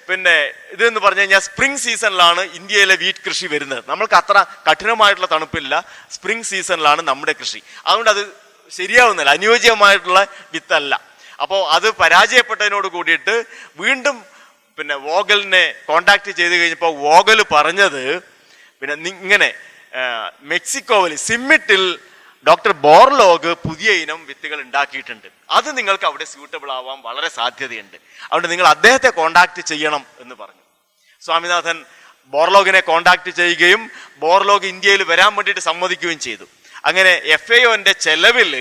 പിന്നെ ഇതെന്ന് പറഞ്ഞു കഴിഞ്ഞാൽ സ്പ്രിംഗ് സീസണിലാണ് ഇന്ത്യയിലെ വീറ്റ് കൃഷി വരുന്നത്. നമ്മൾക്ക് അത്ര കഠിനമായിട്ടുള്ള തണുപ്പില്ല, സ്പ്രിംഗ് സീസണിലാണ് നമ്മുടെ കൃഷി. അതുകൊണ്ട് അത് ശരിയാവുന്നില്ല, അനുയോജ്യമായിട്ടുള്ള വിത്തല്ല. അപ്പോൾ അത് പരാജയപ്പെട്ടതിനോട് കൂടിയിട്ട് വീണ്ടും പിന്നെ വോഗലിനെ കോണ്ടാക്ട് ചെയ്ത് കഴിഞ്ഞപ്പോൾ വോഗൽ പറഞ്ഞത് പിന്നെ ഇങ്ങനെ മെക്സിക്കോവിൽ സിമ്മിറ്റിൽ ഡോക്ടർ ബോർലോഗ് പുതിയ ഇനം വിത്തുകൾ ഉണ്ടാക്കിയിട്ടുണ്ട്, അത് നിങ്ങൾക്ക് അവിടെ സ്യൂട്ടബിൾ ആവാൻ വളരെ സാധ്യതയുണ്ട്, അതുകൊണ്ട് നിങ്ങൾ അദ്ദേഹത്തെ കോണ്ടാക്ട് ചെയ്യണം എന്ന് പറഞ്ഞു. സ്വാമിനാഥൻ ബോർലോഗിനെ കോണ്ടാക്ട് ചെയ്യുകയും ബോർലോഗ് ഇന്ത്യയിൽ വരാൻ വേണ്ടിയിട്ട് സമ്മതിക്കുകയും ചെയ്തു. അങ്ങനെ FAOന്റെ ചെലവിൽ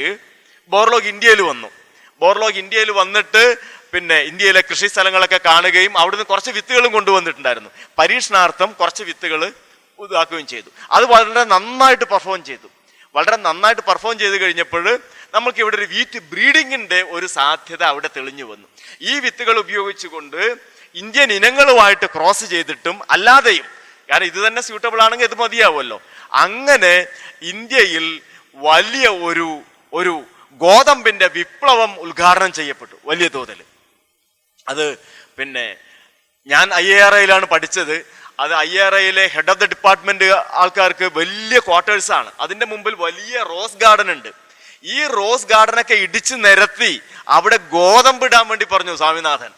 ബോർലോഗ് ഇന്ത്യയിൽ വന്നു. ബോർലോഗ് ഇന്ത്യയിൽ വന്നിട്ട് പിന്നെ ഇന്ത്യയിലെ കൃഷി സ്ഥലങ്ങളൊക്കെ കാണുകയും അവിടുന്ന് കുറച്ച് വിത്തുകളും കൊണ്ടുവന്നിട്ടുണ്ടായിരുന്നു. പരീക്ഷണാർത്ഥം കുറച്ച് വിത്തുകൾ ഇതാക്കുകയും ചെയ്തു. അത് വളരെ നന്നായിട്ട് പെർഫോം ചെയ്ത് കഴിഞ്ഞപ്പോൾ നമുക്ക് ഇവിടെ ഒരു വീറ്റ് ബ്രീഡിങ്ങിന്റെ ഒരു സാധ്യത അവിടെ തെളിഞ്ഞു വന്നു. ഈ വിത്തുകൾ ഉപയോഗിച്ചുകൊണ്ട് ഇന്ത്യൻ ഇനങ്ങളുമായിട്ട് ക്രോസ് ചെയ്തിട്ടും അല്ലാതെയും, കാരണം ഇത് തന്നെ സ്യൂട്ടബിൾ ആണെങ്കിൽ ഇത് മതിയാവുമല്ലോ, അങ്ങനെ ഇന്ത്യയിൽ വലിയ ഒരു ഗോതമ്പിന്റെ വിപ്ലവം ഉദ്ഘാടനം ചെയ്യപ്പെട്ടു വലിയ തോതിൽ. അത് പിന്നെ ഞാൻ IARIയിലാണ് പഠിച്ചത്. അത് IARIയിലെ ഹെഡ് ഓഫ് ദ ഡിപ്പാർട്ട്മെന്റ് ആൾക്കാർക്ക് വലിയ ക്വാർട്ടേഴ്സ് ആണ്. അതിന്റെ മുമ്പിൽ വലിയ റോസ് ഗാർഡൻ ഉണ്ട്. ഈ റോസ് ഗാർഡനൊക്കെ ഇടിച്ചു നിരത്തി അവിടെ ഗോതമ്പ് ഇടാൻ വേണ്ടി പറഞ്ഞു സ്വാമിനാഥൻ.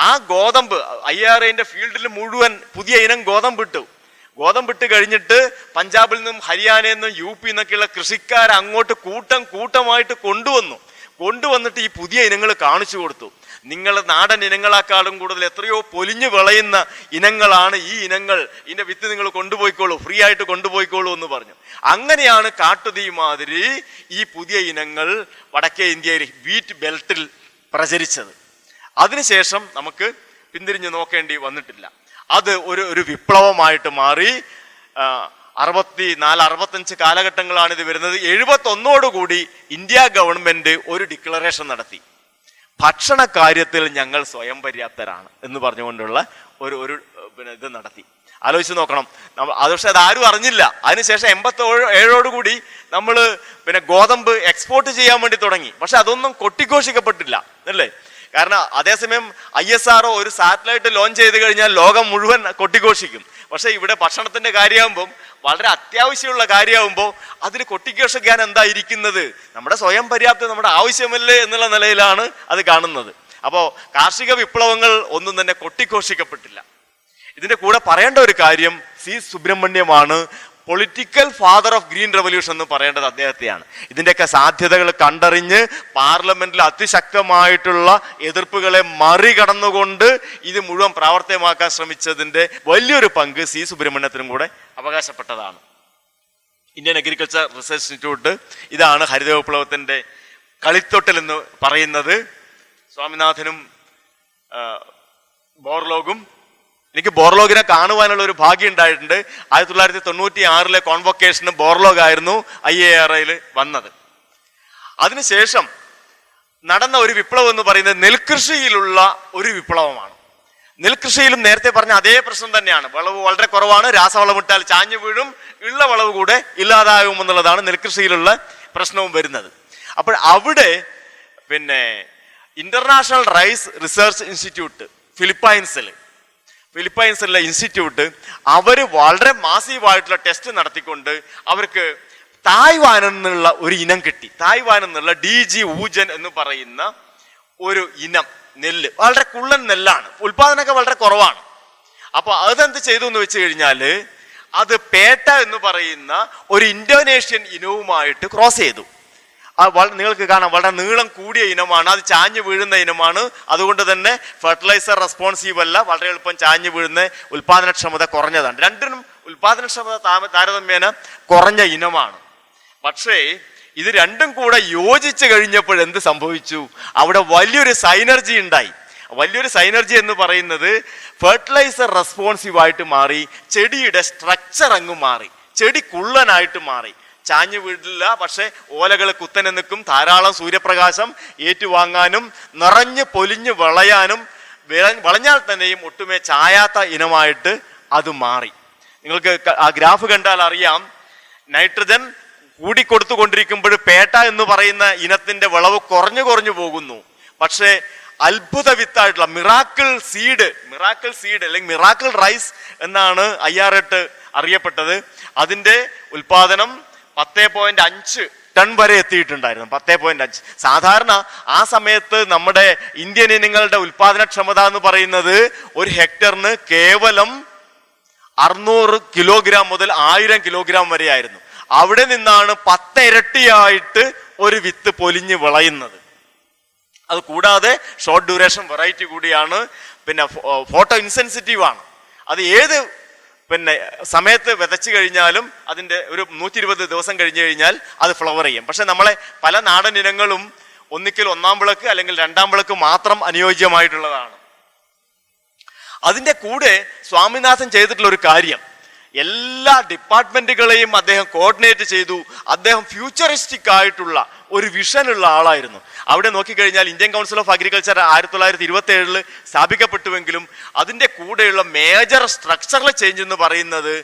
ആ ഗോതമ്പ് IARIന്റെ ഫീൽഡിൽ മുഴുവൻ പുതിയ ഇനം ഗോതമ്പിട്ട് കഴിഞ്ഞിട്ട് പഞ്ചാബിൽ നിന്നും ഹരിയാനയിൽ നിന്നും UP എന്നൊക്കെയുള്ള കൃഷിക്കാർ അങ്ങോട്ട് കൂട്ടമായിട്ട് കൊണ്ടുവന്നിട്ട് ഈ പുതിയ ഇനങ്ങൾ കാണിച്ചു കൊടുത്തു. നിങ്ങൾ നാടൻ ഇനങ്ങളെക്കാളും കൂടുതൽ എത്രയോ പൊലിഞ്ഞു വിളയുന്ന ഇനങ്ങളാണ് ഈ ഇനങ്ങൾ, ഇതിന്റെ വിത്ത് നിങ്ങൾ കൊണ്ടുപോയിക്കോളൂ, ഫ്രീ ആയിട്ട് കൊണ്ടുപോയിക്കോളൂ എന്ന് പറഞ്ഞു. അങ്ങനെയാണ് കാട്ടുതീ മാതിരി ഈ പുതിയ ഇനങ്ങൾ വടക്കേ ഇന്ത്യയിൽ വീറ്റ് ബെൽറ്റിൽ പ്രചരിച്ചത്. അതിനുശേഷം നമുക്ക് പിന്തിരിഞ്ഞു നോക്കേണ്ടി വന്നിട്ടില്ല. അത് ഒരു വിപ്ലവമായിട്ട് മാറി. 64-65 കാലഘട്ടങ്ങളാണ് ഇത് വരുന്നത്. 71 ഇന്ത്യ ഗവൺമെന്റ് ഒരു ഡിക്ലറേഷൻ നടത്തി, ഭക്ഷണ കാര്യത്തിൽ ഞങ്ങൾ സ്വയം പര്യാപ്തരാണ് എന്ന് പറഞ്ഞുകൊണ്ടുള്ള ഒരു പിന്നെ ഇത് നടത്തി. ആലോചിച്ച് നോക്കണം. അത് പക്ഷെ അതാരും അറിഞ്ഞില്ല. അതിനുശേഷം 87 നമ്മൾ പിന്നെ ഗോതമ്പ് എക്സ്പോർട്ട് ചെയ്യാൻ വേണ്ടി തുടങ്ങി. പക്ഷെ അതൊന്നും കൊട്ടിഘോഷിക്കപ്പെട്ടില്ല അല്ലേ? കാരണം അതേസമയം ISRO ഒരു സാറ്റലൈറ്റ് ലോഞ്ച് ചെയ്ത് കഴിഞ്ഞാൽ ലോകം മുഴുവൻ കൊട്ടിഘോഷിക്കും. പക്ഷെ ഇവിടെ ഭക്ഷണത്തിന്റെ കാര്യമാകുമ്പം, വളരെ അത്യാവശ്യമുള്ള കാര്യമാകുമ്പോൾ അതിൽ കൊട്ടിഘോഷിക്കാൻ എന്തായിരിക്കുന്നത്? നമ്മുടെ സ്വയം പര്യാപ്തത നമ്മുടെ ആവശ്യമല്ലേ എന്നുള്ള നിലയിലാണ് അത് കാണുന്നത്. അപ്പോൾ കാർഷിക വിപ്ലവങ്ങൾ ഒന്നും തന്നെ കൊട്ടിഘോഷിക്കപ്പെട്ടില്ല. ഇതിന്റെ കൂടെ പറയേണ്ട ഒരു കാര്യം C. സുബ്രഹ്മണ്യമാണ് political father of green revolution എന്ന് പറയേണ്ടത് അദ്ദേഹത്തെയാണ്. ഇതിൻ്റെയൊക്കെ സാധ്യതകൾ കണ്ടറിഞ്ഞ് പാർലമെന്റിൽ അതിശക്തമായിട്ടുള്ള എതിർപ്പുകളെ മറികടന്നുകൊണ്ട് ഇത് മുഴുവൻ പ്രാവർത്തികമാക്കാൻ ശ്രമിച്ചതിൻ്റെ വലിയൊരു പങ്ക് സി സുബ്രഹ്മണ്യത്തിനും കൂടെ അവകാശപ്പെട്ടതാണ്. ഇന്ത്യൻ അഗ്രികൾച്ചർ റിസർച്ച് ഇൻസ്റ്റിറ്റ്യൂട്ട് ഇതാണ് ഹരിത വിപ്ലവത്തിൻ്റെ കളിത്തൊട്ടിൽ എന്ന് പറയുന്നത്. സ്വാമിനാഥനും ബോർലോഗും, എനിക്ക് ബോർലോഗിനെ കാണുവാനുള്ള ഒരു ഭാഗ്യം ഉണ്ടായിട്ടുണ്ട്. 1996 കോൺവൊക്കേഷന് ബോർലോഗ് ആയിരുന്നു IARAയിൽ വന്നത്. അതിനുശേഷം നടന്ന ഒരു വിപ്ലവം എന്ന് പറയുന്നത് നെൽകൃഷിയിലുള്ള ഒരു വിപ്ലവമാണ്. നെൽകൃഷിയിലും നേരത്തെ പറഞ്ഞ അതേ പ്രശ്നം തന്നെയാണ്. വിളവ് വളരെ കുറവാണ്, രാസവളമിട്ടാൽ ചാഞ്ഞു വീഴും, ഉള്ള വിളവ് കൂടെ ഇല്ലാതാകുമെന്നുള്ളതാണ് നെൽകൃഷിയിലുള്ള പ്രശ്നവും വരുന്നത്. അപ്പോൾ അവിടെ പിന്നെ ഇന്റർനാഷണൽ റൈസ് റിസർച്ച് ഇൻസ്റ്റിറ്റ്യൂട്ട് ഫിലിപ്പൈൻസിലെ ഇൻസ്റ്റിറ്റ്യൂട്ട് അവർ വളരെ മാസീവായിട്ടുള്ള ടെസ്റ്റ് നടത്തിക്കൊണ്ട് അവർക്ക് തായ്വാനിൽ നിന്നുള്ള ഒരു ഇനം കിട്ടി. തായ്വാനിൽ നിന്നുള്ള DG ഊജൻ എന്ന് പറയുന്ന ഒരു ഇനം നെല്ല്, വളരെ കുള്ളൻ നെല്ലാണ്, ഉൽപാദനമൊക്കെ വളരെ കുറവാണ്. അപ്പൊ അതെന്ത് ചെയ്തു എന്ന് വെച്ച് കഴിഞ്ഞാല് അത് പേട്ട എന്ന് പറയുന്ന ഒരു ഇന്തോനേഷ്യൻ ഇനവുമായിട്ട് ക്രോസ് ചെയ്തു. നിങ്ങൾക്ക് കാണാം, വളരെ നീളം കൂടിയ ഇനമാണ്, അത് ചാഞ്ഞു വീഴുന്ന ഇനമാണ്. അതുകൊണ്ട് തന്നെ ഫെർട്ടിലൈസർ റെസ്പോൺസീവ് അല്ല, വളരെ എളുപ്പം ചാഞ്ഞു വീഴുന്ന, ഉൽപാദനക്ഷമത കുറഞ്ഞതാണ്. രണ്ടിനും ഉൽപാദനക്ഷമത താരതമ്യേന കുറഞ്ഞ ഇനമാണ്. പക്ഷേ ഇത് രണ്ടും കൂടെ യോജിച്ച് കഴിഞ്ഞപ്പോൾ എന്ത് സംഭവിച്ചു? അവിടെ വലിയൊരു സൈനർജി ഉണ്ടായി. വലിയൊരു സൈനർജി എന്ന് പറയുന്നത് ഫെർട്ടിലൈസർ റെസ്പോൺസീവ് ആയിട്ട് മാറി, ചെടിയുടെ സ്ട്രക്ചർ അങ്ങ് മാറി, ചെടി കുള്ളനായിട്ട് മാറി. ചാഞ്ഞു വീടില്ല, പക്ഷെ ഓലകൾ കുത്തനെ നിൽക്കും, ധാരാളം സൂര്യപ്രകാശം ഏറ്റുവാങ്ങാനും നിറഞ്ഞ് പൊലിഞ്ഞ് വിളയാനും, വളഞ്ഞാൽ തന്നെയും ഒട്ടുമേ ചായാത്ത ഇനമായിട്ട് അത് മാറി. നിങ്ങൾക്ക് ആ ഗ്രാഫ് കണ്ടാൽ അറിയാം, നൈട്രജൻ കൂടിക്കൊടുത്തുകൊണ്ടിരിക്കുമ്പോൾ പേട്ട എന്ന് പറയുന്ന ഇനത്തിന്റെ വിളവ് കുറഞ്ഞു പോകുന്നു. പക്ഷേ അത്ഭുത വിത്തായിട്ടുള്ള മിറാക്കിൾ സീഡ് അല്ലെങ്കിൽ മിറാക്കിൾ റൈസ് എന്നാണ് IR8 അറിയപ്പെട്ടത്. അതിന്റെ ഉൽപാദനം 10.5 ടൺ വരെ എത്തിയിട്ടുണ്ടായിരുന്നു. 10.5. സാധാരണ ആ സമയത്ത് നമ്മുടെ ഇന്ത്യൻ ഇനങ്ങളുടെ ഉൽപാദനക്ഷമത എന്ന് പറയുന്നത് ഒരു ഹെക്ടറിന് കേവലം 600 കിലോഗ്രാം മുതൽ 1000 കിലോഗ്രാം വരെ ആയിരുന്നു. അവിടെ നിന്നാണ് 10 ഇരട്ടിയായിട്ട് ഒരു വിത്ത് പൊലിഞ്ഞ് വിളയുന്നത്. അത് കൂടാതെ ഷോർട്ട് ഡ്യൂറേഷൻ വെറൈറ്റി കൂടിയാണ്, പിന്നെ ഫോട്ടോ ഇൻസെൻസിറ്റീവ് ആണ്. അത് ഏത് സമയത്ത് വിതച്ചു കഴിഞ്ഞാലും അതിൻ്റെ ഒരു 120 ദിവസം കഴിഞ്ഞു കഴിഞ്ഞാൽ അത് ഫ്ലവർ ചെയ്യും. പക്ഷെ നമ്മളെ പല നാടൻ ഇനങ്ങളും ഒന്നിക്കൽ 1-ാം വിളക്ക് അല്ലെങ്കിൽ 2-ാം വിളക്ക് മാത്രം അനുയോജ്യമായിട്ടുള്ളതാണ്. അതിൻ്റെ കൂടെ സ്വാമിനാഥൻ ചെയ്തിട്ടുള്ള ഒരു കാര്യം, എല്ലാ ഡിപ്പാർട്ട്മെന്റുകളെയും അദ്ദേഹം കോർഡിനേറ്റ് ചെയ്തു. അദ്ദേഹം ഫ്യൂച്ചറിസ്റ്റിക് ആയിട്ടുള്ള ഒരു വിഷനുള്ള ആളായിരുന്നു. അവിടെ നോക്കിക്കഴിഞ്ഞാൽ ഇന്ത്യൻ കൗൺസിൽ ഓഫ് അഗ്രികൾച്ചർ 1927 സ്ഥാപിക്കപ്പെട്ടുവെങ്കിലും അതിൻ്റെ കൂടെയുള്ള മേജർ സ്ട്രക്ചറൽ ചേഞ്ച് എന്ന് പറയുന്നത്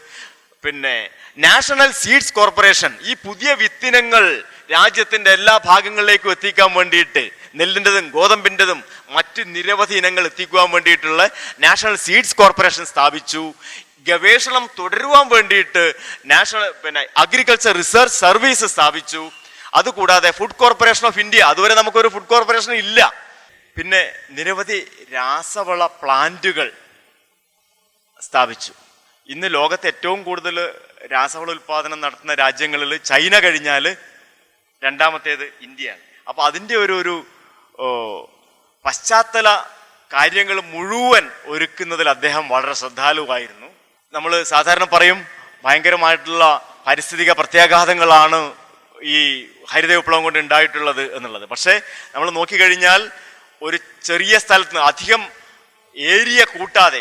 നാഷണൽ സീഡ്സ് കോർപ്പറേഷൻ, ഈ പുതിയ വിത്തിനങ്ങൾ രാജ്യത്തിന്റെ എല്ലാ ഭാഗങ്ങളിലേക്കും എത്തിക്കാൻ വേണ്ടിയിട്ട്, നെല്ലിൻ്റെതും ഗോതമ്പിൻ്റെതും മറ്റ് നിരവധി ഇനങ്ങൾ എത്തിക്കുവാൻ വേണ്ടിയിട്ടുള്ള നാഷണൽ സീഡ്സ് കോർപ്പറേഷൻ സ്ഥാപിച്ചു. ഗവേഷണം തുടരുവാൻ വേണ്ടിയിട്ട് അഗ്രികൾച്ചർ റിസർച്ച് സർവീസ് സ്ഥാപിച്ചു. അതുകൂടാതെ ഫുഡ് കോർപ്പറേഷൻ ഓഫ് ഇന്ത്യ, അതുവരെ നമുക്കൊരു ഫുഡ് കോർപ്പറേഷൻ ഇല്ല. പിന്നെ നിരവധി രാസവള പ്ലാന്റുകൾ സ്ഥാപിച്ചു. ഇന്ന് ലോകത്ത് ഏറ്റവും കൂടുതൽ രാസവള ഉൽപാദനം നടത്തുന്ന രാജ്യങ്ങളിൽ ചൈന കഴിഞ്ഞാൽ 2-ാമത്തേത് ഇന്ത്യയാണ്. അപ്പൊ അതിൻ്റെ ഒരു പശ്ചാത്തല കാര്യങ്ങൾ മുഴുവൻ ഒരുക്കുന്നതിൽ അദ്ദേഹം വളരെ ശ്രദ്ധാലുവായിരുന്നു. നമ്മൾ സാധാരണ പറയും ഭയങ്കരമായിട്ടുള്ള പാരിസ്ഥിതിക പ്രത്യാഘാതങ്ങളാണ് ഈ ഹരിത വിപ്ലവം കൊണ്ട് ഉണ്ടായിട്ടുള്ളത് എന്നുള്ളത്. പക്ഷേ നമ്മൾ നോക്കിക്കഴിഞ്ഞാൽ ഒരു ചെറിയ സ്ഥലത്ത് അധികം ഏരിയ കൂട്ടാതെ,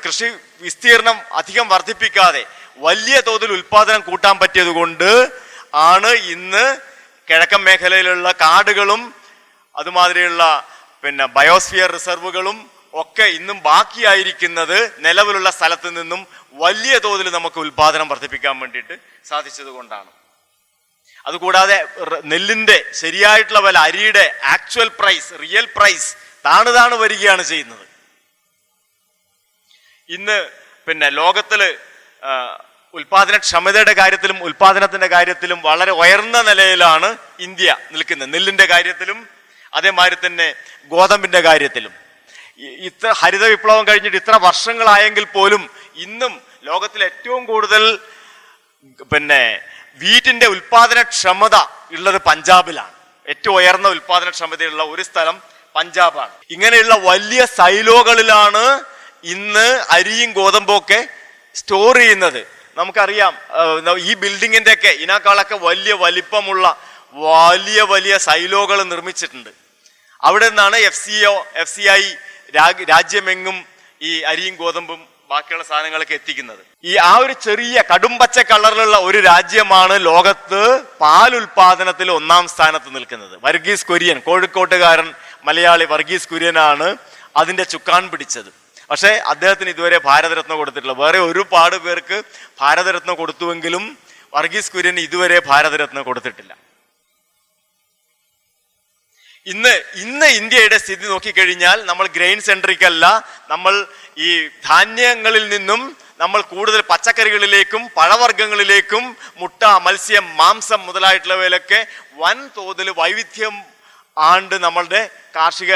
കൃഷി വിസ്തീർണം അധികം വർദ്ധിപ്പിക്കാതെ വലിയ തോതിൽ ഉൽപാദനം കൂട്ടാൻ പറ്റിയത് കൊണ്ട് ആണ് ഇന്ന് കിഴക്കൻ മേഖലയിലുള്ള കാടുകളും അതുമാതിരിയുള്ള ബയോസ്ഫിയർ റിസർവുകളും ഒക്കെ ഇന്നും ബാക്കിയായിരിക്കുന്നത് നിലവിലുള്ള സ്ഥലത്ത് നിന്നും വലിയ തോതിൽ നമുക്ക് ഉൽപാദനം വർദ്ധിപ്പിക്കാൻ വേണ്ടിയിട്ട് സാധിച്ചത് കൊണ്ടാണ്. അതുകൂടാതെ നെല്ലിന്റെ ശരിയായിട്ടുള്ള വില, അരിയുടെ ആക്ച്വൽ പ്രൈസ്, റിയൽ പ്രൈസ് താണ് വരികയാണ് ചെയ്യുന്നത്. ഇന്ന് ലോകത്തില് ഉൽപാദനക്ഷമതയുടെ കാര്യത്തിലും ഉൽപാദനത്തിന്റെ കാര്യത്തിലും വളരെ ഉയർന്ന നിലയിലാണ് ഇന്ത്യ നിൽക്കുന്നത്. നെല്ലിന്റെ കാര്യത്തിലും അതേമാതിരി തന്നെ ഗോതമ്പിന്റെ കാര്യത്തിലും. ഇത്ര ഹരിത വിപ്ലവം കഴിഞ്ഞിട്ട് ഇത്ര വർഷങ്ങളായെങ്കിൽ പോലും ഇന്നും ലോകത്തിൽ ഏറ്റവും കൂടുതൽ പിന്നെ വീറ്റിന്റെ ഉൽപാദനക്ഷമത ഉള്ളത് പഞ്ചാബിലാണ്. ഏറ്റവും ഉയർന്ന ഉൽപാദനക്ഷമതയുള്ള ഒരു സ്ഥലം പഞ്ചാബാണ്. ഇങ്ങനെയുള്ള വലിയ സൈലോകളിലാണ് ഇന്ന് അരിയും ഗോതമ്പൊക്കെ സ്റ്റോർ ചെയ്യുന്നത്. നമുക്കറിയാം, ഈ ബിൽഡിങ്ങിന്റെ ഒക്കെ ഇതിനേക്കാളൊക്കെ വലിയ വലിപ്പമുള്ള വലിയ വലിയ സൈലോകൾ നിർമ്മിച്ചിട്ടുണ്ട്. അവിടെ നിന്നാണ് FCI രാജ്യമെങ്ങും ഈ അരിയും ഗോതമ്പും ബാക്കിയുള്ള സാധനങ്ങളൊക്കെ എത്തിക്കുന്നത്. ആ ഒരു ചെറിയ കടുംപച്ച കളറിലുള്ള ഒരു രാജ്യമാണ് ലോകത്ത് പാലുൽപാദനത്തിൽ 1-ാം സ്ഥാനത്ത് നിൽക്കുന്നത്. വർഗീസ് കുര്യൻ, കോഴിക്കോട്ടുകാരൻ മലയാളി വർഗീസ് കുര്യനാണ് അതിന്റെ ചുക്കാൻ പിടിച്ചത്. പക്ഷേ അദ്ദേഹത്തിന് ഇതുവരെ ഭാരതരത്ന കൊടുത്തിട്ടില്ല. വേറെ ഒരുപാട് പേർക്ക് ഭാരതരത്ന കൊടുത്തുവെങ്കിലും വർഗീസ് കുര്യന് ഇതുവരെ ഭാരതരത്ന കൊടുത്തിട്ടില്ല. ഇന്ന് ഇന്ത്യയുടെ സ്ഥിതി നോക്കിക്കഴിഞ്ഞാൽ നമ്മൾ ഗ്രെയിൻ സെൻട്രിക് അല്ല. നമ്മൾ ഈ ധാന്യങ്ങളിൽ നിന്നും നമ്മൾ കൂടുതൽ പച്ചക്കറികളിലേക്കും പഴവർഗ്ഗങ്ങളിലേക്കും മുട്ട, മത്സ്യം, മാംസം മുതലായിട്ടുള്ളവയിലൊക്കെ വൻതോതിൽ വൈവിധ്യം ആണ്ട് നമ്മളുടെ കാർഷിക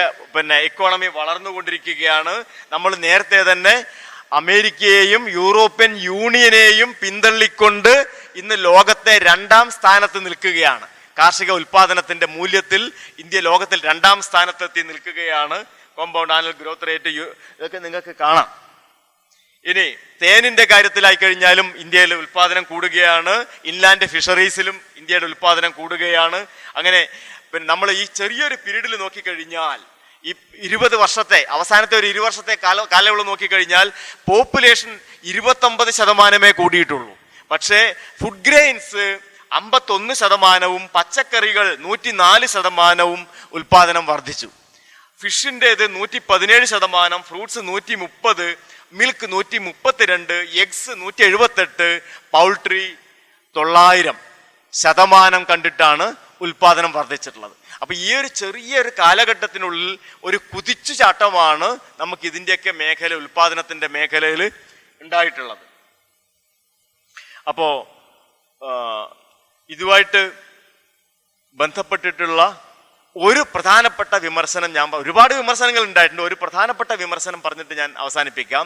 എക്കോണമി വളർന്നുകൊണ്ടിരിക്കുകയാണ്. നമ്മൾ നേരത്തെ തന്നെ അമേരിക്കയെയും യൂറോപ്യൻ യൂണിയനെയും പിന്തള്ളിക്കൊണ്ട് ഇന്ന് ലോകത്തെ 2-ാം സ്ഥാനത്ത് നിൽക്കുകയാണ്. കാർഷിക ഉൽപാദനത്തിന്റെ മൂല്യത്തിൽ ഇന്ത്യ ലോകത്തിൽ 2-ാം സ്ഥാനത്തെത്തി നിൽക്കുകയാണ്. കോമ്പൗണ്ട് ആനുവൽ ഗ്രോത്ത് റേറ്റ് ഇതൊക്കെ നിങ്ങൾക്ക് കാണാം. ഇനി തേനിന്റെ കാര്യത്തിലായി കഴിഞ്ഞാലും ഇന്ത്യയിലെ ഉൽപാദനം കൂടുകയാണ്. ഇൻലാൻഡ് ഫിഷറീസിലും ഇന്ത്യയുടെ ഉൽപാദനം കൂടുകയാണ്. അങ്ങനെ നമ്മൾ ഈ ചെറിയൊരു പീരീഡിൽ നോക്കിക്കഴിഞ്ഞാൽ ഈ 20 വർഷത്തെ അവസാനത്തെ ഒരു 20 വർഷത്തെ കാലയളവ് നോക്കിക്കഴിഞ്ഞാൽ പോപ്പുലേഷൻ 29% കൂടിയിട്ടുള്ളൂ. പക്ഷേ ഫുഡ് ഗ്രെയിൻസ് 51%, പച്ചക്കറികൾ 104% ഉൽപാദനം വർദ്ധിച്ചു. ഫിഷിൻ്റെത് 117%, ഫ്രൂട്ട്സ് 130, മിൽക്ക് 132, എഗ്സ് 178, പൗൾട്രി 900% കണ്ടിട്ടാണ് ഉൽപാദനം വർദ്ധിച്ചിട്ടുള്ളത്. അപ്പൊ ഈ ഒരു ചെറിയൊരു കാലഘട്ടത്തിനുള്ളിൽ ഒരു കുതിച്ചുചാട്ടമാണ് നമുക്ക് ഇതിൻ്റെയൊക്കെ ഉൽപാദനത്തിന്റെ മേഖലയിൽ ഉണ്ടായിട്ടുള്ളത്. അപ്പോ ഇതുമായിട്ട് ബന്ധപ്പെട്ടിട്ടുള്ള ഒരു പ്രധാനപ്പെട്ട വിമർശനം ഒരുപാട് വിമർശനങ്ങൾ ഉണ്ടായിട്ടുണ്ട്. ഒരു പ്രധാനപ്പെട്ട വിമർശനം പറഞ്ഞിട്ട് ഞാൻ അവസാനിപ്പിക്കാം.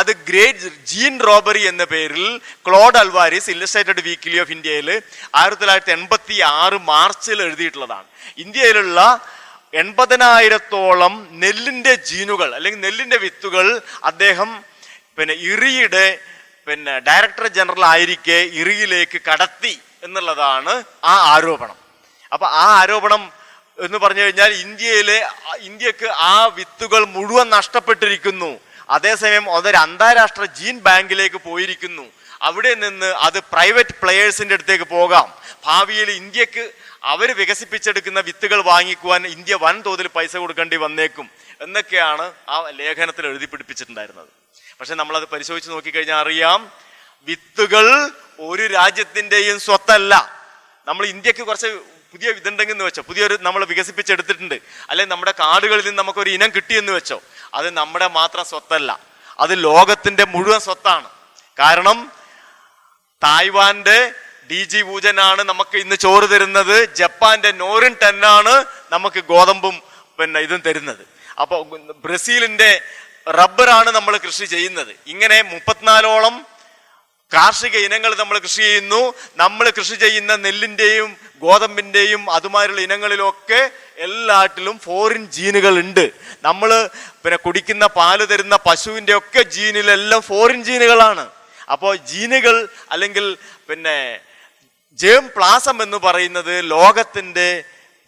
അത് ഗ്രേറ്റ് ജീൻ റോബറി എന്ന പേരിൽ Claude Alvares Illustrated weekly of ഇന്ത്യയിൽ 1986 മാർച്ചിൽ എഴുതിയിട്ടുള്ളതാണ്. ഇന്ത്യയിലുള്ള 80,000-ഓളം നെല്ലിന്റെ ജീനുകൾ അല്ലെങ്കിൽ നെല്ലിന്റെ വിത്തുകൾ അദ്ദേഹം ഇറിയുടെ ഡയറക്ടർ ജനറൽ ആയിരിക്കെ ഇറിയിലേക്ക് കടത്തി എന്നുള്ളതാണ് ആ ആരോപണം. അപ്പൊ ആ ആരോപണം എന്ന് പറഞ്ഞു കഴിഞ്ഞാൽ ഇന്ത്യക്ക് ആ വിത്തുകൾ മുഴുവൻ നഷ്ടപ്പെട്ടിരിക്കുന്നു. അതേസമയം അതൊരു അന്താരാഷ്ട്ര ജീൻ ബാങ്കിലേക്ക് പോയിരിക്കുന്നു. അവിടെ നിന്ന് അത് പ്രൈവറ്റ് പ്ലെയേഴ്സിന്റെ അടുത്തേക്ക് പോകാം. ഭാവിയിൽ ഇന്ത്യക്ക് അവർ വികസിപ്പിച്ചെടുക്കുന്ന വിത്തുകൾ വാങ്ങിക്കുവാൻ ഇന്ത്യ വൻതോതിൽ പൈസ കൊടുക്കേണ്ടി വന്നേക്കും എന്നൊക്കെയാണ് ആ ലേഖനത്തിൽ എഴുതി പിടിപ്പിച്ചിട്ടുണ്ടായിരുന്നത്. പക്ഷെ നമ്മളത് പരിശോധിച്ച് നോക്കിക്കഴിഞ്ഞാൽ അറിയാം, വിത്തുകൾ ഒരു രാജ്യത്തിൻ്റെയും സ്വത്തല്ല. നമ്മൾ ഇന്ത്യക്ക് കുറച്ച് പുതിയ ഇതുണ്ടെങ്കിൽ വെച്ചോ, പുതിയൊരു നമ്മൾ വികസിപ്പിച്ചെടുത്തിട്ടുണ്ട്, അല്ലെങ്കിൽ നമ്മുടെ കാടുകളിൽ നിന്ന് നമുക്കൊരു ഇനം കിട്ടിയെന്ന് വെച്ചോ, അത് നമ്മുടെ മാത്രം സ്വത്തല്ല, അത് ലോകത്തിന്റെ മുഴുവൻ സ്വത്താണ്. കാരണം തായ്വാന്റെ DG പൂജനാണ് നമുക്ക് ഇന്ന് ചോറ് തരുന്നത്, ജപ്പാന്റെ നോറിൻ ടെന്നാണ് നമുക്ക് ഗോതമ്പും ഇതും തരുന്നത്. അപ്പൊ ബ്രസീലിന്റെ റബ്ബറാണ് നമ്മൾ കൃഷി ചെയ്യുന്നത്. ഇങ്ങനെ 34ഓളം കാർഷിക ഇനങ്ങൾ നമ്മൾ കൃഷി ചെയ്യുന്നു. നമ്മൾ കൃഷി ചെയ്യുന്ന നെല്ലിന്റെയും ഗോതമ്പിന്റെയും അതുമാതിരിയുള്ള ഇനങ്ങളിലൊക്കെ എല്ലാറ്റിലും ഫോറിൻ ജീനുകൾ ഉണ്ട്. നമ്മൾ കുടിക്കുന്ന പാല് തരുന്ന പശുവിന്റെ ഒക്കെ ജീനിലെല്ലാം ഫോറിൻ ജീനുകളാണ്. അപ്പോൾ ജീനുകൾ അല്ലെങ്കിൽ ജേം പ്ലാസം എന്ന് പറയുന്നത് ലോകത്തിന്റെ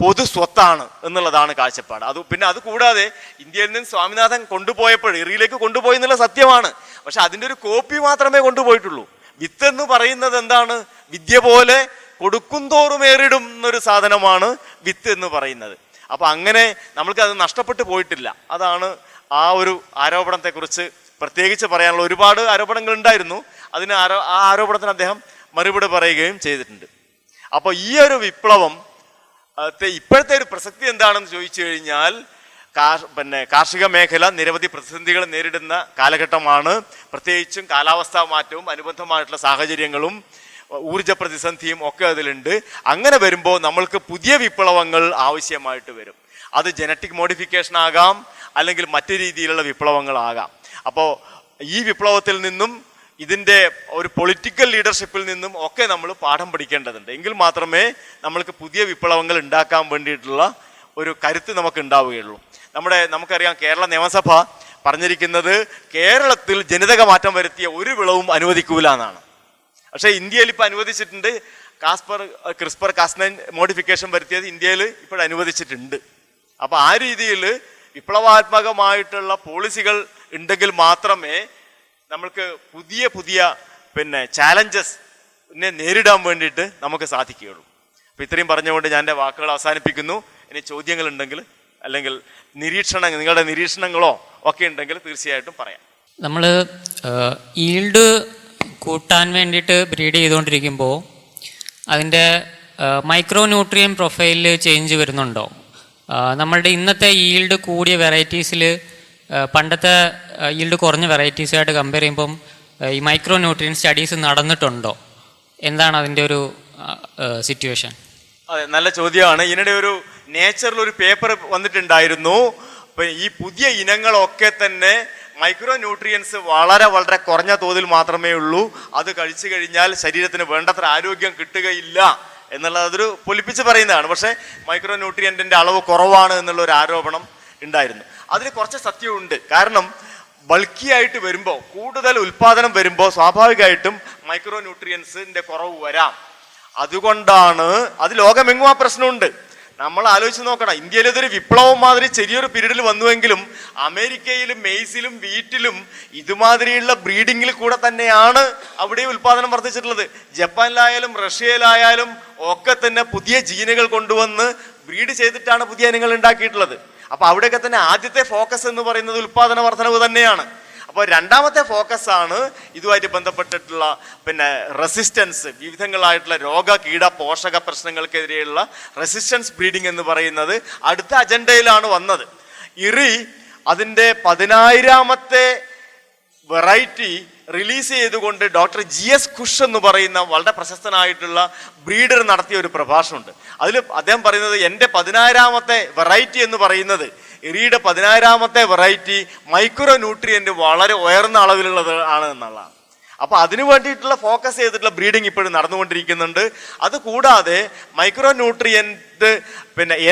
പൊതു സ്വത്താണ് എന്നുള്ളതാണ് കാഴ്ചപ്പാട്. അത് കൂടാതെ ഇന്ത്യയിൽ നിന്ന് സ്വാമിനാഥൻ കൊണ്ടുപോയപ്പോൾ ഇറിയിലേക്ക് കൊണ്ടുപോയി എന്നുള്ള സത്യമാണ്. പക്ഷെ അതിൻ്റെ ഒരു കോപ്പി മാത്രമേ കൊണ്ടുപോയിട്ടുള്ളൂ. വിത്ത് എന്ന് പറയുന്നത് എന്താണ്? വിദ്യ പോലെ കൊടുക്കും തോറും ഏറിടും എന്നൊരു സാധനമാണ് വിത്ത് എന്ന് പറയുന്നത്. അപ്പൊ അങ്ങനെ നമ്മൾക്ക് അത് നഷ്ടപ്പെട്ടു പോയിട്ടില്ല. അതാണ് ആ ഒരു ആരോപണത്തെക്കുറിച്ച് പ്രത്യേകിച്ച് പറയാനുള്ള. ഒരുപാട് ആരോപണങ്ങൾ ഉണ്ടായിരുന്നു. ആ ആരോപണത്തിന് അദ്ദേഹം മറുപടി പറയുകയും ചെയ്തിട്ടുണ്ട്. അപ്പോൾ ഈ ഒരു വിപ്ലവം ഇപ്പോഴത്തെ ഒരു പ്രസക്തി എന്താണെന്ന് ചോദിച്ചു കഴിഞ്ഞാൽ, കാർഷിക മേഖല നിരവധി പ്രതിസന്ധികൾ നേരിടുന്ന കാലഘട്ടമാണ്. പ്രത്യേകിച്ചും കാലാവസ്ഥാ മാറ്റവും അനുബന്ധമായിട്ടുള്ള സാഹചര്യങ്ങളും ഊർജ പ്രതിസന്ധിയും ഒക്കെ അതിലുണ്ട്. അങ്ങനെ വരുമ്പോൾ നമ്മൾക്ക് പുതിയ വിപ്ലവങ്ങൾ ആവശ്യമായിട്ട് വരും. അത് ജനറ്റിക് മോഡിഫിക്കേഷൻ ആകാം, അല്ലെങ്കിൽ മറ്റു രീതിയിലുള്ള വിപ്ലവങ്ങളാകാം. അപ്പോൾ ഈ വിപ്ലവത്തിൽ നിന്നും ഇതിൻ്റെ ഒരു പൊളിറ്റിക്കൽ ലീഡർഷിപ്പിൽ നിന്നും ഒക്കെ നമ്മൾ പാഠം പഠിക്കേണ്ടതുണ്ട്. എങ്കിൽ മാത്രമേ നമ്മൾക്ക് പുതിയ വിപ്ലവങ്ങൾ ഉണ്ടാക്കാൻ വേണ്ടിയിട്ടുള്ള ഒരു കരുത്ത് നമുക്ക് ഉണ്ടാവുകയുള്ളൂ. നമുക്കറിയാം, കേരള നിയമസഭ പറഞ്ഞിരിക്കുന്നത് കേരളത്തിൽ ജനിതക മാറ്റം വരുത്തിയ ഒരു വിളവും അനുവദിക്കൂല എന്നാണ്. പക്ഷേ ഇന്ത്യയിൽ ഇപ്പോൾ അനുവദിച്ചിട്ടുണ്ട്. ക്രിസ്പർ കാസ്9 മോഡിഫിക്കേഷൻ വരുത്തിയത് ഇന്ത്യയിൽ ഇപ്പോൾ അനുവദിച്ചിട്ടുണ്ട്. അപ്പോൾ ആ രീതിയിൽ വിപ്ലവാത്മകമായിട്ടുള്ള പോളിസികൾ ഉണ്ടെങ്കിൽ മാത്രമേ നമ്മൾക്ക് പുതിയ പുതിയ ചാലഞ്ചസിനെ നേരിടാൻ വേണ്ടിയിട്ട് നമുക്ക് സാധിക്കുകയുള്ളൂ. അപ്പോൾ ഇത്രയും പറഞ്ഞുകൊണ്ട് ഞാൻ എൻ്റെ വാക്കുകൾ അവസാനിപ്പിക്കുന്നു. ഇനി ചോദ്യങ്ങളുണ്ടെങ്കിൽ അല്ലെങ്കിൽ നിങ്ങളുടെ നിരീക്ഷണങ്ങളോ ഒക്കെ ഉണ്ടെങ്കിൽ തീർച്ചയായിട്ടും പറയാം. നമ്മൾ ഈൽഡ് കൂട്ടാൻ വേണ്ടിയിട്ട് ബ്രീഡ് ചെയ്തുകൊണ്ടിരിക്കുമ്പോൾ അതിൻ്റെ മൈക്രോ ന്യൂട്രിയൻ പ്രൊഫൈലിൽ ചേഞ്ച് വരുന്നുണ്ടോ? നമ്മളുടെ ഇന്നത്തെ ഈൽഡ് കൂടിയ വെറൈറ്റീസിൽ പണ്ടത്തെ ഈൽഡ് കുറഞ്ഞ വെറൈറ്റീസുമായിട്ട് കമ്പയർ ചെയ്യുമ്പം ഈ മൈക്രോ ന്യൂട്രിയൻ സ്റ്റഡീസ് നടന്നിട്ടുണ്ടോ? എന്താണ് അതിൻ്റെ ഒരു സിറ്റുവേഷൻ? അതെ, നല്ല ചോദ്യമാണ്. ഇതിനിടെ ഒരു നേച്ചറിൽ ഒരു പേപ്പർ വന്നിട്ടുണ്ടായിരുന്നു. ഈ പുതിയ ഇനങ്ങളൊക്കെ തന്നെ മൈക്രോ ന്യൂട്രിയൻസ് വളരെ വളരെ കുറഞ്ഞ തോതിൽ മാത്രമേ ഉള്ളൂ. അത് കഴിച്ചു കഴിഞ്ഞാൽ ശരീരത്തിന് വേണ്ടത്ര ആരോഗ്യം കിട്ടുകയില്ല എന്നുള്ളത് അതൊരു പൊലിപ്പിച്ച് പറയുന്നതാണ്. പക്ഷേ മൈക്രോ ന്യൂട്രിയൻറ്റിൻ്റെ അളവ് കുറവാണ് എന്നുള്ള ഒരു ആരോപണം ഉണ്ടായിരുന്നു. അതിന് കുറച്ച് സത്യമുണ്ട്. കാരണം ബൾക്കിയായിട്ട് വരുമ്പോൾ, കൂടുതൽ ഉൽപാദനം വരുമ്പോൾ സ്വാഭാവികമായിട്ടും മൈക്രോ ന്യൂട്രിയൻസിൻ്റെ കുറവ് വരാം. അതുകൊണ്ടാണ് അത് ലോകമെങ്ങും ആ പ്രശ്നമുണ്ട്. നമ്മൾ ആലോചിച്ച് നോക്കണം, ഇന്ത്യയിൽ ഇതൊരു വിപ്ലവം മാതിരി ചെറിയൊരു പീരീഡിൽ വന്നുവെങ്കിലും അമേരിക്കയിലും മെയ്സിലും വീറ്റിലും ഇതുമാതിരിയുള്ള ബ്രീഡിങ്ങിൽ കൂടെ തന്നെയാണ് അവിടെ ഉൽപാദനം വർദ്ധിച്ചിട്ടുള്ളത്. ജപ്പാനിലായാലും റഷ്യയിലായാലും ഒക്കെ തന്നെ പുതിയ ജീനുകൾ കൊണ്ടുവന്ന് ബ്രീഡ് ചെയ്തിട്ടാണ് പുതിയ ഇനങ്ങൾ ഉണ്ടാക്കിയിട്ടുള്ളത്. അപ്പൊ അവിടെയൊക്കെ തന്നെ ആദ്യത്തെ ഫോക്കസ് എന്ന് പറയുന്നത് ഉൽപാദന വർധനവ് തന്നെയാണ്. അപ്പോൾ രണ്ടാമത്തെ ഫോക്കസാണ് ഇതുമായിട്ട് ബന്ധപ്പെട്ടിട്ടുള്ള റെസിസ്റ്റൻസ്, വിവിധങ്ങളായിട്ടുള്ള കീട പോഷക പ്രശ്നങ്ങൾക്കെതിരെയുള്ള റെസിസ്റ്റൻസ് ബ്രീഡിംഗ് എന്ന് പറയുന്നത് അടുത്ത അജണ്ടയിലാണ് വന്നത്. അതിൻ്റെ 10,000-ാമത്തെ വെറൈറ്റി റിലീസ് ചെയ്തുകൊണ്ട് ഡോക്ടർ GS ഖുഷ് എന്ന് പറയുന്ന വളരെ പ്രശസ്തനായിട്ടുള്ള ബ്രീഡർ നടത്തിയ ഒരു പ്രഭാഷണമുണ്ട്. അതിൽ അദ്ദേഹം പറയുന്നത് എൻ്റെ 10,000-ാമത്തെ വെറൈറ്റി എന്ന് പറയുന്നത്, ഇറിയുടെ 10,000-ാമത്തെ വെറൈറ്റി മൈക്രോ ന്യൂട്രിയൻറ്റ് വളരെ ഉയർന്ന അളവിലുള്ളത് ആണ് എന്നുള്ളതാണ്. അപ്പോൾ അതിനു വേണ്ടിയിട്ടുള്ള ഫോക്കസ് ചെയ്തിട്ടുള്ള ബ്രീഡിങ് ഇപ്പോഴും നടന്നുകൊണ്ടിരിക്കുന്നുണ്ട്. അതുകൂടാതെ മൈക്രോ ന്യൂട്രിയൻറ്റ്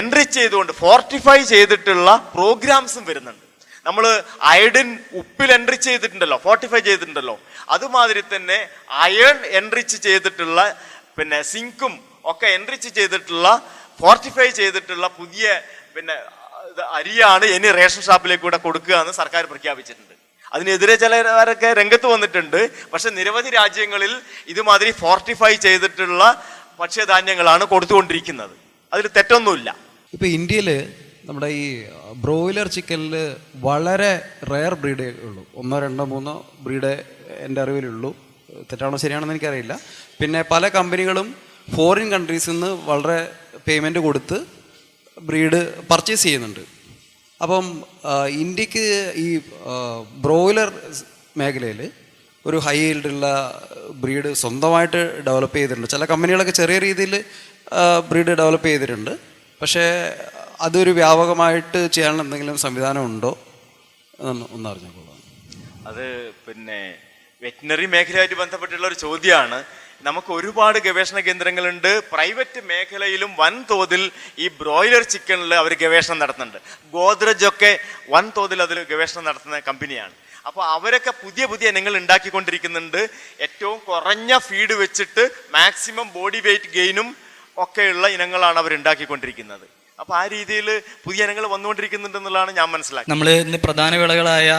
എൻറിച്ച് ചെയ്തുകൊണ്ട് ഫോർട്ടിഫൈ ചെയ്തിട്ടുള്ള പ്രോഗ്രാംസും വരുന്നുണ്ട്. നമ്മൾ അയഡിൻ ഉപ്പിൽ എൻറിച്ച് ചെയ്തിട്ടുണ്ടല്ലോ, ഫോർട്ടിഫൈ ചെയ്തിട്ടുണ്ടല്ലോ, അതുമാതിരി തന്നെ അയൺ എൻറിച്ച് ചെയ്തിട്ടുള്ള സിങ്കും ഒക്കെ എൻറിച്ച് ചെയ്തിട്ടുള്ള ഫോർട്ടിഫൈ ചെയ്തിട്ടുള്ള പുതിയ അരിയാണ് ഇനി റേഷൻ ഷോപ്പിലേക്ക് കൂടെ കൊടുക്കുക എന്ന് സർക്കാർ പ്രഖ്യാപിച്ചിട്ടുണ്ട്. അതിനെതിരെ ചിലരൊക്കെ രംഗത്ത് വന്നിട്ടുണ്ട്. പക്ഷെ നിരവധി രാജ്യങ്ങളിൽ ഇതുമാതിരി ഫോർട്ടിഫൈ ചെയ്തിട്ടുള്ള ഭക്ഷ്യധാന്യങ്ങളാണ് കൊടുത്തുകൊണ്ടിരിക്കുന്നത്. അതിൽ തെറ്റൊന്നുമില്ല. ഇപ്പൊ ഇന്ത്യയിൽ നമ്മുടെ ഈ ബ്രോയിലർ ചിക്കനിൽ വളരെ റെയർ ബ്രീഡേ ഉള്ളൂ. 1, 2, 3 ബ്രീഡേ എൻ്റെ അറിവിലുള്ളൂ. തെറ്റാണോ ശരിയാണെന്ന് എനിക്കറിയില്ല. പിന്നെ പല കമ്പനികളും ഫോറിൻ കൺട്രീസിൽ നിന്ന് വളരെ പേയ്മെൻറ്റ് കൊടുത്ത് ബ്രീഡ് പർച്ചേസ് ചെയ്യുന്നുണ്ട്. അപ്പം ഇന്ത്യക്ക് ഈ ബ്രോയിലർ മേഖലയിൽ ഒരു ഹൈ ഈൽഡുള്ള ബ്രീഡ് സ്വന്തമായിട്ട് ഡെവലപ്പ് ചെയ്തിട്ടുണ്ട്. ചില കമ്പനികളൊക്കെ ചെറിയ രീതിയിൽ ബ്രീഡ് ഡെവലപ്പ് ചെയ്തിട്ടുണ്ട്. പക്ഷേ അതൊരു വ്യാപകമായിട്ട് ചെയ്യാനുള്ള എന്തെങ്കിലും സംവിധാനം ഉണ്ടോ ഒന്ന് അറിഞ്ഞോളാം. അത് വെറ്റിനറി മേഖലയായിട്ട് ബന്ധപ്പെട്ടുള്ള ഒരു ചോദ്യമാണ്. നമുക്ക് ഒരുപാട് ഗവേഷണ കേന്ദ്രങ്ങളുണ്ട്. പ്രൈവറ്റ് മേഖലയിലും വൻതോതിൽ ഈ ബ്രോയിലർ ചിക്കനിൽ അവർ ഗവേഷണം നടത്തുന്നുണ്ട്. ഗോദ്രജ് ഒക്കെ വൻതോതിൽ അതിൽ ഗവേഷണം നടത്തുന്ന കമ്പനിയാണ്. അപ്പോൾ അവരൊക്കെ പുതിയ പുതിയ ഇനങ്ങൾ ഉണ്ടാക്കിക്കൊണ്ടിരിക്കുന്നുണ്ട്. ഏറ്റവും കുറഞ്ഞ ഫീഡ് വെച്ചിട്ട് മാക്സിമം ബോഡി വെയ്റ്റ് ഗെയിനും ഒക്കെയുള്ള ഇനങ്ങളാണ് അവർ ഉണ്ടാക്കിക്കൊണ്ടിരിക്കുന്നത്. അപ്പോൾ ആ രീതിയിൽ പുതിയ ഇനങ്ങൾ വന്നുകൊണ്ടിരിക്കുന്നുണ്ടെന്നുള്ളതാണ് ഞാൻ മനസ്സിലാക്കുന്നത്. നമ്മൾ ഇന്ന് പ്രധാന വിളകളായ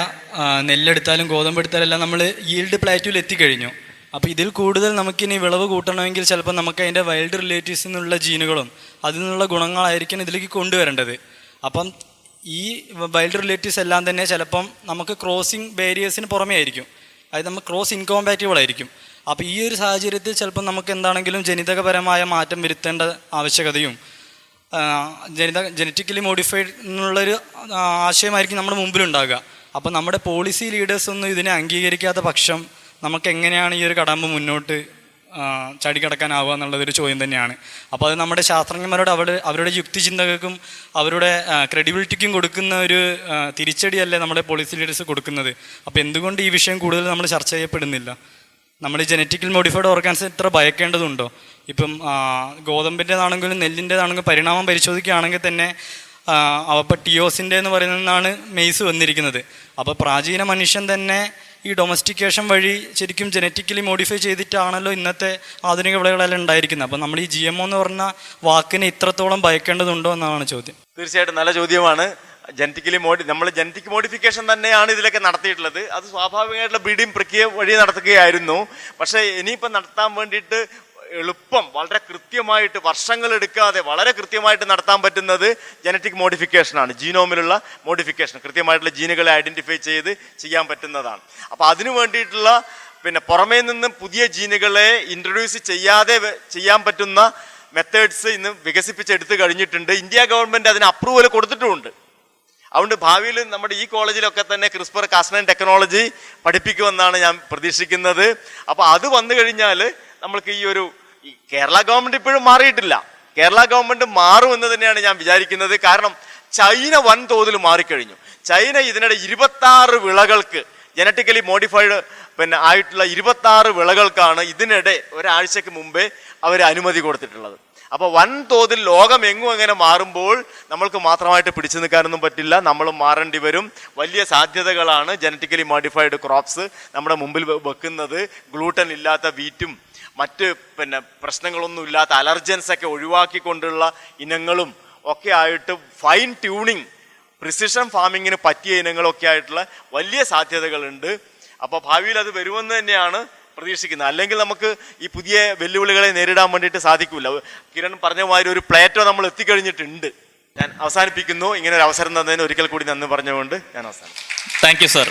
നെല്ലെടുത്താലും ഗോതമ്പെടുത്താലും എല്ലാം നമ്മൾ ഈൽഡ് പ്ലാറ്റ്യൂവിൽ എത്തിക്കഴിഞ്ഞു. അപ്പോൾ ഇതിൽ കൂടുതൽ നമുക്കിനി വിളവ് കൂട്ടണമെങ്കിൽ ചിലപ്പോൾ നമുക്ക് അതിൻ്റെ വൈൽഡ് റിലേറ്റീവ്സിൽ നിന്നുള്ള ജീനുകളും അതിൽ നിന്നുള്ള ഗുണങ്ങളായിരിക്കും ഇതിലേക്ക് കൊണ്ടുവരേണ്ടത്. അപ്പം ഈ വൈൽഡ് റിലേറ്റീവ്സ് എല്ലാം തന്നെ ചിലപ്പം നമുക്ക് ക്രോസിങ് ബാരിയേഴ്സിന് പുറമേ ആയിരിക്കും. അതായത് നമുക്ക് ക്രോസ് ഇൻകോമ്പാറ്റബിൾ ആയിരിക്കും. അപ്പോൾ ഈ ഒരു സാഹചര്യത്തിൽ ചിലപ്പം നമുക്ക് എന്താണെങ്കിലും ജനിതകപരമായ മാറ്റം വരുത്തേണ്ട ആവശ്യകതയും ജനറ്റിക്കലി മോഡിഫൈഡ് എന്നുള്ളൊരു ആശയമായിരിക്കും നമ്മുടെ മുമ്പിലുണ്ടാകുക. അപ്പോൾ നമ്മുടെ പോളിസി ലീഡേഴ്സൊന്നും ഇതിനെ അംഗീകരിക്കാത്ത പക്ഷം നമുക്ക് എങ്ങനെയാണ് ഈ ഒരു കടമ്പ് മുന്നോട്ട് ചാടിക്കടക്കാനാവുക എന്നുള്ളതൊരു ചോദ്യം തന്നെയാണ്. അപ്പോൾ അത് നമ്മുടെ ശാസ്ത്രജ്ഞന്മാരോട് അവരുടെ യുക്തിചിന്തകൾക്കും അവരുടെ ക്രെഡിബിലിറ്റിക്കും കൊടുക്കുന്ന ഒരു തിരിച്ചടിയല്ലേ നമ്മുടെ പോളിസി ലീഡേഴ്സ് കൊടുക്കുന്നത്. അപ്പോൾ എന്തുകൊണ്ട് ഈ വിഷയം കൂടുതൽ നമ്മൾ ചർച്ച ചെയ്യപ്പെടുന്നില്ല? നമ്മൾ ജനറ്റിക്കൽ മോഡിഫൈഡ് ഓർഗാൻസ് ഇത്ര ഭയക്കേണ്ടതുണ്ടോ? ഇപ്പം ഗോതമ്പിൻ്റെതാണെങ്കിലും നെല്ലിൻ്റെതാണെങ്കിലും പരിണാമം പരിശോധിക്കുകയാണെങ്കിൽ തന്നെ അപ്പോൾ ടിയോസിൻ്റെ എന്ന് പറയുന്നതാണ് മെയ്സ് വന്നിരിക്കുന്നത്. അപ്പോൾ പ്രാചീന മനുഷ്യൻ തന്നെ ഈ ഡൊമസ്റ്റിക്കേഷൻ വഴി ശരിക്കും ജനറ്റിക്കലി മോഡിഫൈ ചെയ്തിട്ടാണല്ലോ ഇന്നത്തെ ആധുനിക വിളകളെല്ലാം ഉണ്ടായിരിക്കുന്നത്. അപ്പോൾ നമ്മൾ ഈ GMO എന്ന് പറഞ്ഞ വാക്കിനെ ഇത്രത്തോളം ഭയക്കേണ്ടതുണ്ടോ എന്നാണ് ചോദ്യം. തീർച്ചയായിട്ടും നല്ല ചോദ്യമാണ്. നമ്മൾ ജനറ്റിക് മോഡിഫിക്കേഷൻ തന്നെയാണ് ഇതിലൊക്കെ നടത്തിയിട്ടുള്ളത്. അത് സ്വാഭാവികമായിട്ടുള്ള ബ്രീഡിംഗ് പ്രക്രിയ വഴി നടത്തുകയായിരുന്നു. പക്ഷേ ഇനിയിപ്പോൾ നടത്താൻ വേണ്ടിയിട്ട് എളുപ്പം, വളരെ കൃത്യമായിട്ട്, വർഷങ്ങൾ എടുക്കാതെ വളരെ കൃത്യമായിട്ട് നടത്താൻ പറ്റുന്നത് ജനറ്റിക് മോഡിഫിക്കേഷനാണ്. ജീനോമിലുള്ള മോഡിഫിക്കേഷൻ, കൃത്യമായിട്ടുള്ള ജീനുകളെ ഐഡൻറ്റിഫൈ ചെയ്ത് ചെയ്യാൻ പറ്റുന്നതാണ്. അപ്പോൾ അതിനു വേണ്ടിയിട്ടുള്ള പുറമേ നിന്ന് പുതിയ ജീനുകളെ ഇൻട്രൊഡ്യൂസ് ചെയ്യാതെ ചെയ്യാൻ പറ്റുന്ന മെത്തേഡ്സ് ഇന്ന് വികസിപ്പിച്ചെടുത്ത് കഴിഞ്ഞിട്ടുണ്ട്. ഇന്ത്യ ഗവൺമെൻറ് അതിന് അപ്രൂവൽ കൊടുത്തിട്ടുമുണ്ട്. അതുകൊണ്ട് ഭാവിയിൽ നമ്മുടെ ഈ കോളേജിലൊക്കെ തന്നെ ക്രിസ്പർ കാസ്9 ടെക്നോളജി പഠിപ്പിക്കുമെന്നാണ് ഞാൻ പ്രതീക്ഷിക്കുന്നത്. അപ്പോൾ അത് വന്നു കഴിഞ്ഞാൽ നമ്മൾക്ക് ഈ കേരള ഗവൺമെൻറ് ഇപ്പോഴും മാറിയിട്ടില്ല. കേരള ഗവൺമെൻറ് മാറുമെന്ന് തന്നെയാണ് ഞാൻ വിചാരിക്കുന്നത്. കാരണം ചൈന വൻതോതിൽ മാറിക്കഴിഞ്ഞു. ചൈന ഇതിനിടെ 26 വിളകൾക്ക് ജനറ്റിക്കലി മോഡിഫൈഡ് ആയിട്ടുള്ള 26 വിളകൾക്കാണ് ഇതിനിടെ ഒരാഴ്ചക്ക് മുമ്പേ അവർ അനുമതി കൊടുത്തിട്ടുള്ളത്. അപ്പോൾ വൻതോതിൽ ലോകം എങ്ങും എങ്ങനെ മാറുമ്പോൾ നമ്മൾക്ക് മാത്രമായിട്ട് പിടിച്ചു നിൽക്കാനൊന്നും പറ്റില്ല, നമ്മളും മാറേണ്ടി വരും. വലിയ സാധ്യതകളാണ് ജനറ്റിക്കലി മോഡിഫൈഡ് ക്രോപ്സ് നമ്മുടെ മുമ്പിൽ വെക്കുന്നത്. ഗ്ലൂട്ടൻ ഇല്ലാത്ത വീറ്റും മറ്റ് പ്രശ്നങ്ങളൊന്നും ഇല്ലാത്ത അലർജൻസ് ഒക്കെ ഒഴിവാക്കിക്കൊണ്ടുള്ള ഇനങ്ങളും ഒക്കെ ആയിട്ട് ഫൈൻ ട്യൂണിങ്, പ്രിസിഷൻ ഫാമിങ്ങിന് പറ്റിയ ഇനങ്ങളൊക്കെ ആയിട്ടുള്ള വലിയ സാധ്യതകളുണ്ട്. അപ്പോൾ ഭാവിയിൽ അത് വരുമെന്ന് തന്നെയാണ് പ്രതീക്ഷിക്കുന്നത്. അല്ലെങ്കിൽ നമുക്ക് ഈ പുതിയ വെല്ലുവിളികളെ നേരിടാൻ വേണ്ടിയിട്ട് സാധിക്കില്ല. കിരൺ പറഞ്ഞ മാതിരി ഒരു പ്ലേറ്റോ നമ്മൾ എത്തിക്കഴിഞ്ഞിട്ടുണ്ട്. ഞാൻ അവസാനിപ്പിക്കുന്നു. ഇങ്ങനെ ഒരു അവസരം തന്നതിന് ഒരിക്കൽ കൂടി നന്ദി പറഞ്ഞുകൊണ്ട് ഞാൻ അവസാനിപ്പിക്കുന്നു. Thank you sir.